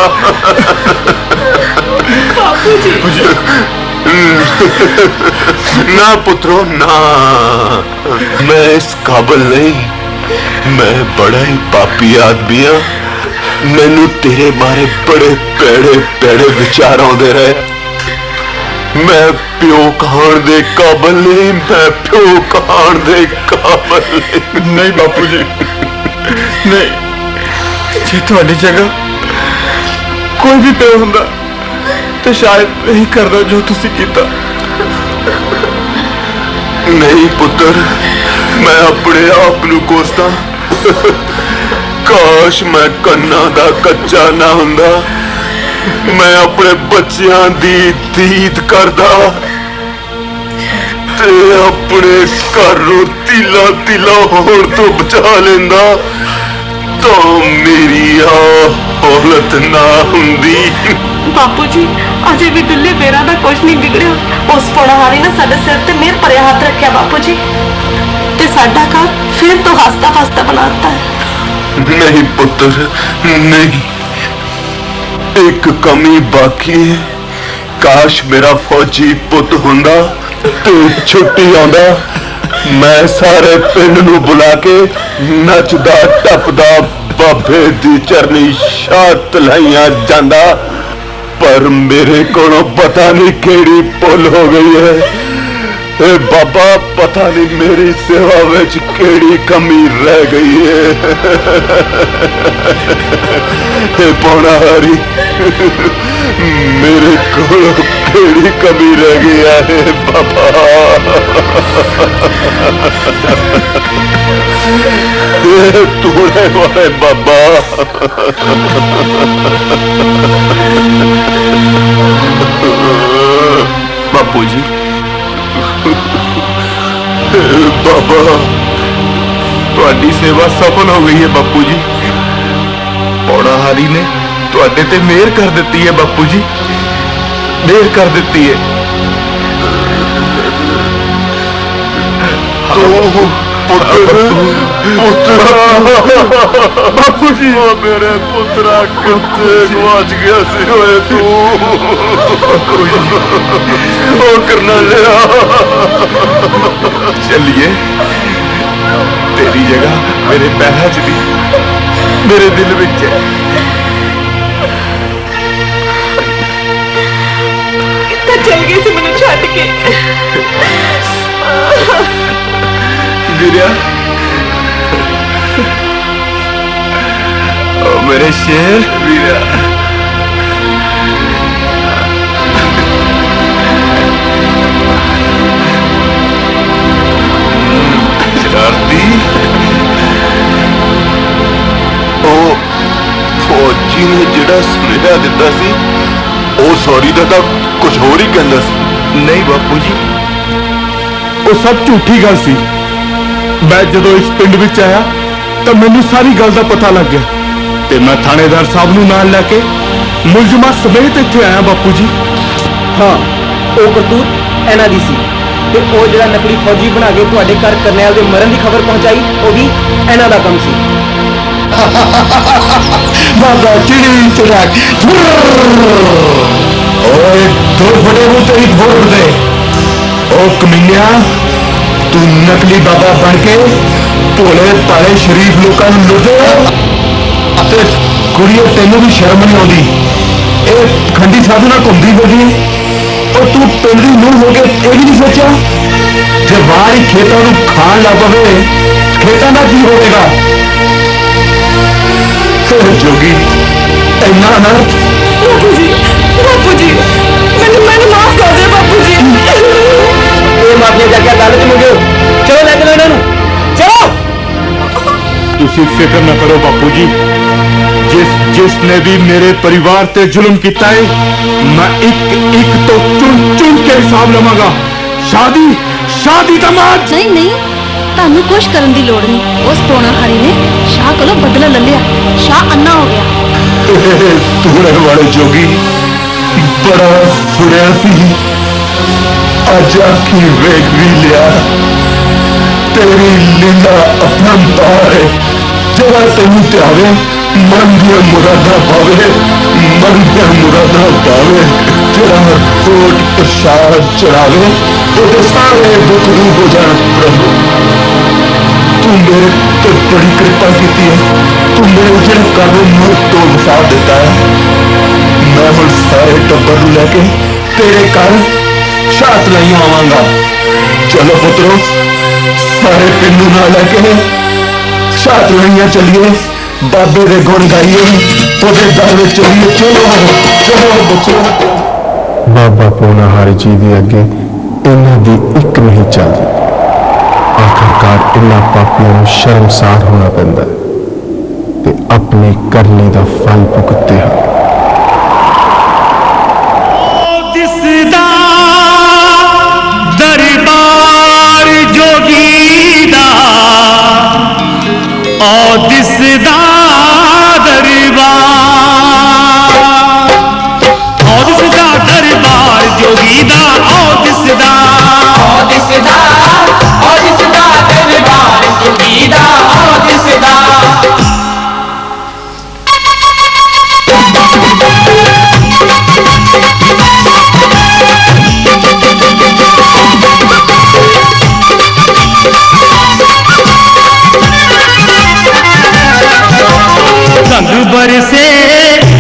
Speaker 2: बापू जी
Speaker 7: ना पुत्रो ना मैं इस काबिल नहीं। मैं बड़ा ही पापी आदमी हाँ। मैनू तेरे बारे बड़े पेड़े पेड़े विचार आते रहे। मैं प्यो कहान दे काबिल नहीं। मैं प्यो कहान दे काबिल नहीं। बापू जी नहीं जे तुहाडी जगह कोई भी प्यो हुंदा तो शायद नहीं करदा जो तुसी कीता। नहीं पुत्र मैं अपने आप नू कोसदा। काश मैं कन्ना दा कच्चा ना हुंदा। मैं अपने बच्चियां दी दीद करदा ते अपने घर नू तिला तिला होण तो बचा लेंदा तो मेरी आ हालत ना हुंदी।
Speaker 2: बापू जी अजे भी दिल्ली बेरा दा कुछ नहीं बिगड़िया। उस पोड़ाहारी ने साडे सिर ते मेहर भरिया हाथ रखिया बापू जी ते साडा घर फिर तो हंसता हंसता बनाता है।
Speaker 7: नहीं पुत्र नहीं एक कमी बाकी है। काश मेरा फौजी पुत हुंदा ते छुट्टी आंदा। मैं सारे पिंड नू बुला के नचदा टपदा बाबे दी चरनी शात लाइया जांदा। पर मेरे कोलों पता नहीं केड़ी भुल हो गई है। ए बाबा पता नहीं मेरी सेवा विच केड़ी कमी रह गई है। ए पौड़ाहारी मेरे कोलों केड़ी कमी रह गई है बाबा। ए तूने वाले बाबा बापू जी बाबा तुहाडी सेवा सफल हो गई है बापू जी। पौड़ाहारी ने तुहाडे ते मेहर कर दी है बापू जी। मेहर कर दी है। बापू जी मेरे पुत्रा कितने गुआच गया सी होए तू ओ करना लिया। चलिए तेरी जगह मेरे पैरों च नहीं मेरे दिल विच है।
Speaker 2: कितना चल गई सी मैनू छड्ड के।
Speaker 7: वीरिया ओ मेरे शेर वीरिया। शरारती ओ फौजी ने जिहड़ा सुनेहा दिता सी ओ सॉरी दा तां कुछ होर ही कहंदा सी। नहीं बापू जी वो सब झूठी गल सी। मैं जदों इस पिंड विच आया तो मैनू सारी गल का पता लग गया ते मैं थानेदार साहब नू नाल लैके मुलजमा समेत इत्थे आया बापू जी।
Speaker 11: हाँ वो करतूत इन्हां दी सी
Speaker 4: ਤੇ ਉਹ ਜਿਹੜਾ ਨਕਲੀ ਫੌਜੀ ਬਣਾ ਕੇ ਤੁਹਾਡੇ ਘਰ ਕਰਨੈਲ ਦੇ ਮਰਨ ਦੀ ਖਬਰ ਪਹੁੰਚਾਈ ਉਹ ਵੀ ਇਹਨਾਂ ਦਾ ਕੰਮ ਸੀ।
Speaker 7: बाबा चिड़ी चिड़ाक ओए दो फटे वो तेरी फोड़ दे। ओ कमीनिया तू नकली बाबा बन के भोले भाले शरीफ लोगों को लुटे कुड़िए तेनों भी शर्म नहीं आती। ये खंडी साधु ना घूमती फिरदी और तू पिंडी नूह हो के ये भी नहीं सोचा जे बाहर ही खेतों को खान लग पवे खेतों का की होगा। जोगी इन्ना अनर्थ।
Speaker 2: बापू जी मैंने माफ कर दे बापू जी।
Speaker 4: माफिया जाके अदालत में गए चलो ले चलो इन्होंने चलो।
Speaker 7: तुसी फिक्र न करो बापू जी जिसने भी मेरे परिवार ते जुल्म किया है मैं एक तो चुन चुन के हिसाब लवांगा। शादी दमाद
Speaker 2: नहीं ਤੁਹਾਨੂੰ ਕੁਝ ਕਰਨ ਦੀ ਲੋੜ ਨਹੀਂ। ਉਸ ਪੋਣਾਹਾਰੀ ਨੇ ਸ਼ਾਹ ਕੋਲੋਂ ਬਦਲਾ ਲੈ ਲਿਆ। ਸ਼ਾਹ ਅੰਨਾ ਹੋ ਗਿਆ।
Speaker 7: तूने वाले जोगी बड़ा सुनिया सी अज आखी वेख भी लिया तेरी लीला अपरंपार है। जरा तेन त्यावे मन दिया मुरादा पावे मन दिया मुरादा पावे जरा कोट प्रसाद चढ़ावे तो सारे दुख दूर हो जाए। प्रभु तू मेरे तो बड़ी कृपा की है। तू मेरे उजड़े कानून में तो वसा देता है। मैं हम सारे टब्बर लेके तेरे घर शात नहीं आवांगा। चलो पुत्रो सारे पिंडू ना लेके शात नहीं चलिए बाबे दे गुण गाइए ओदे दर में चलिए। चलो बच्चों बाबा पूनाहारी जी दे अगे इन्हां दी एक नहीं चलदी। आखिरकार इन्हां पापियों नूं शर्मसार होना पैंदा ते अपने करने दा फल भुगतते हैं।
Speaker 1: दरबार जोगी दा ओ दिसदा दरबार जोगी दा ओ दिसदा दरबार जोगी दा ओ दिसदा।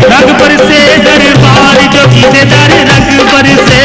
Speaker 1: रंग बरसे दरबार जोगी दे दर रंग बरसे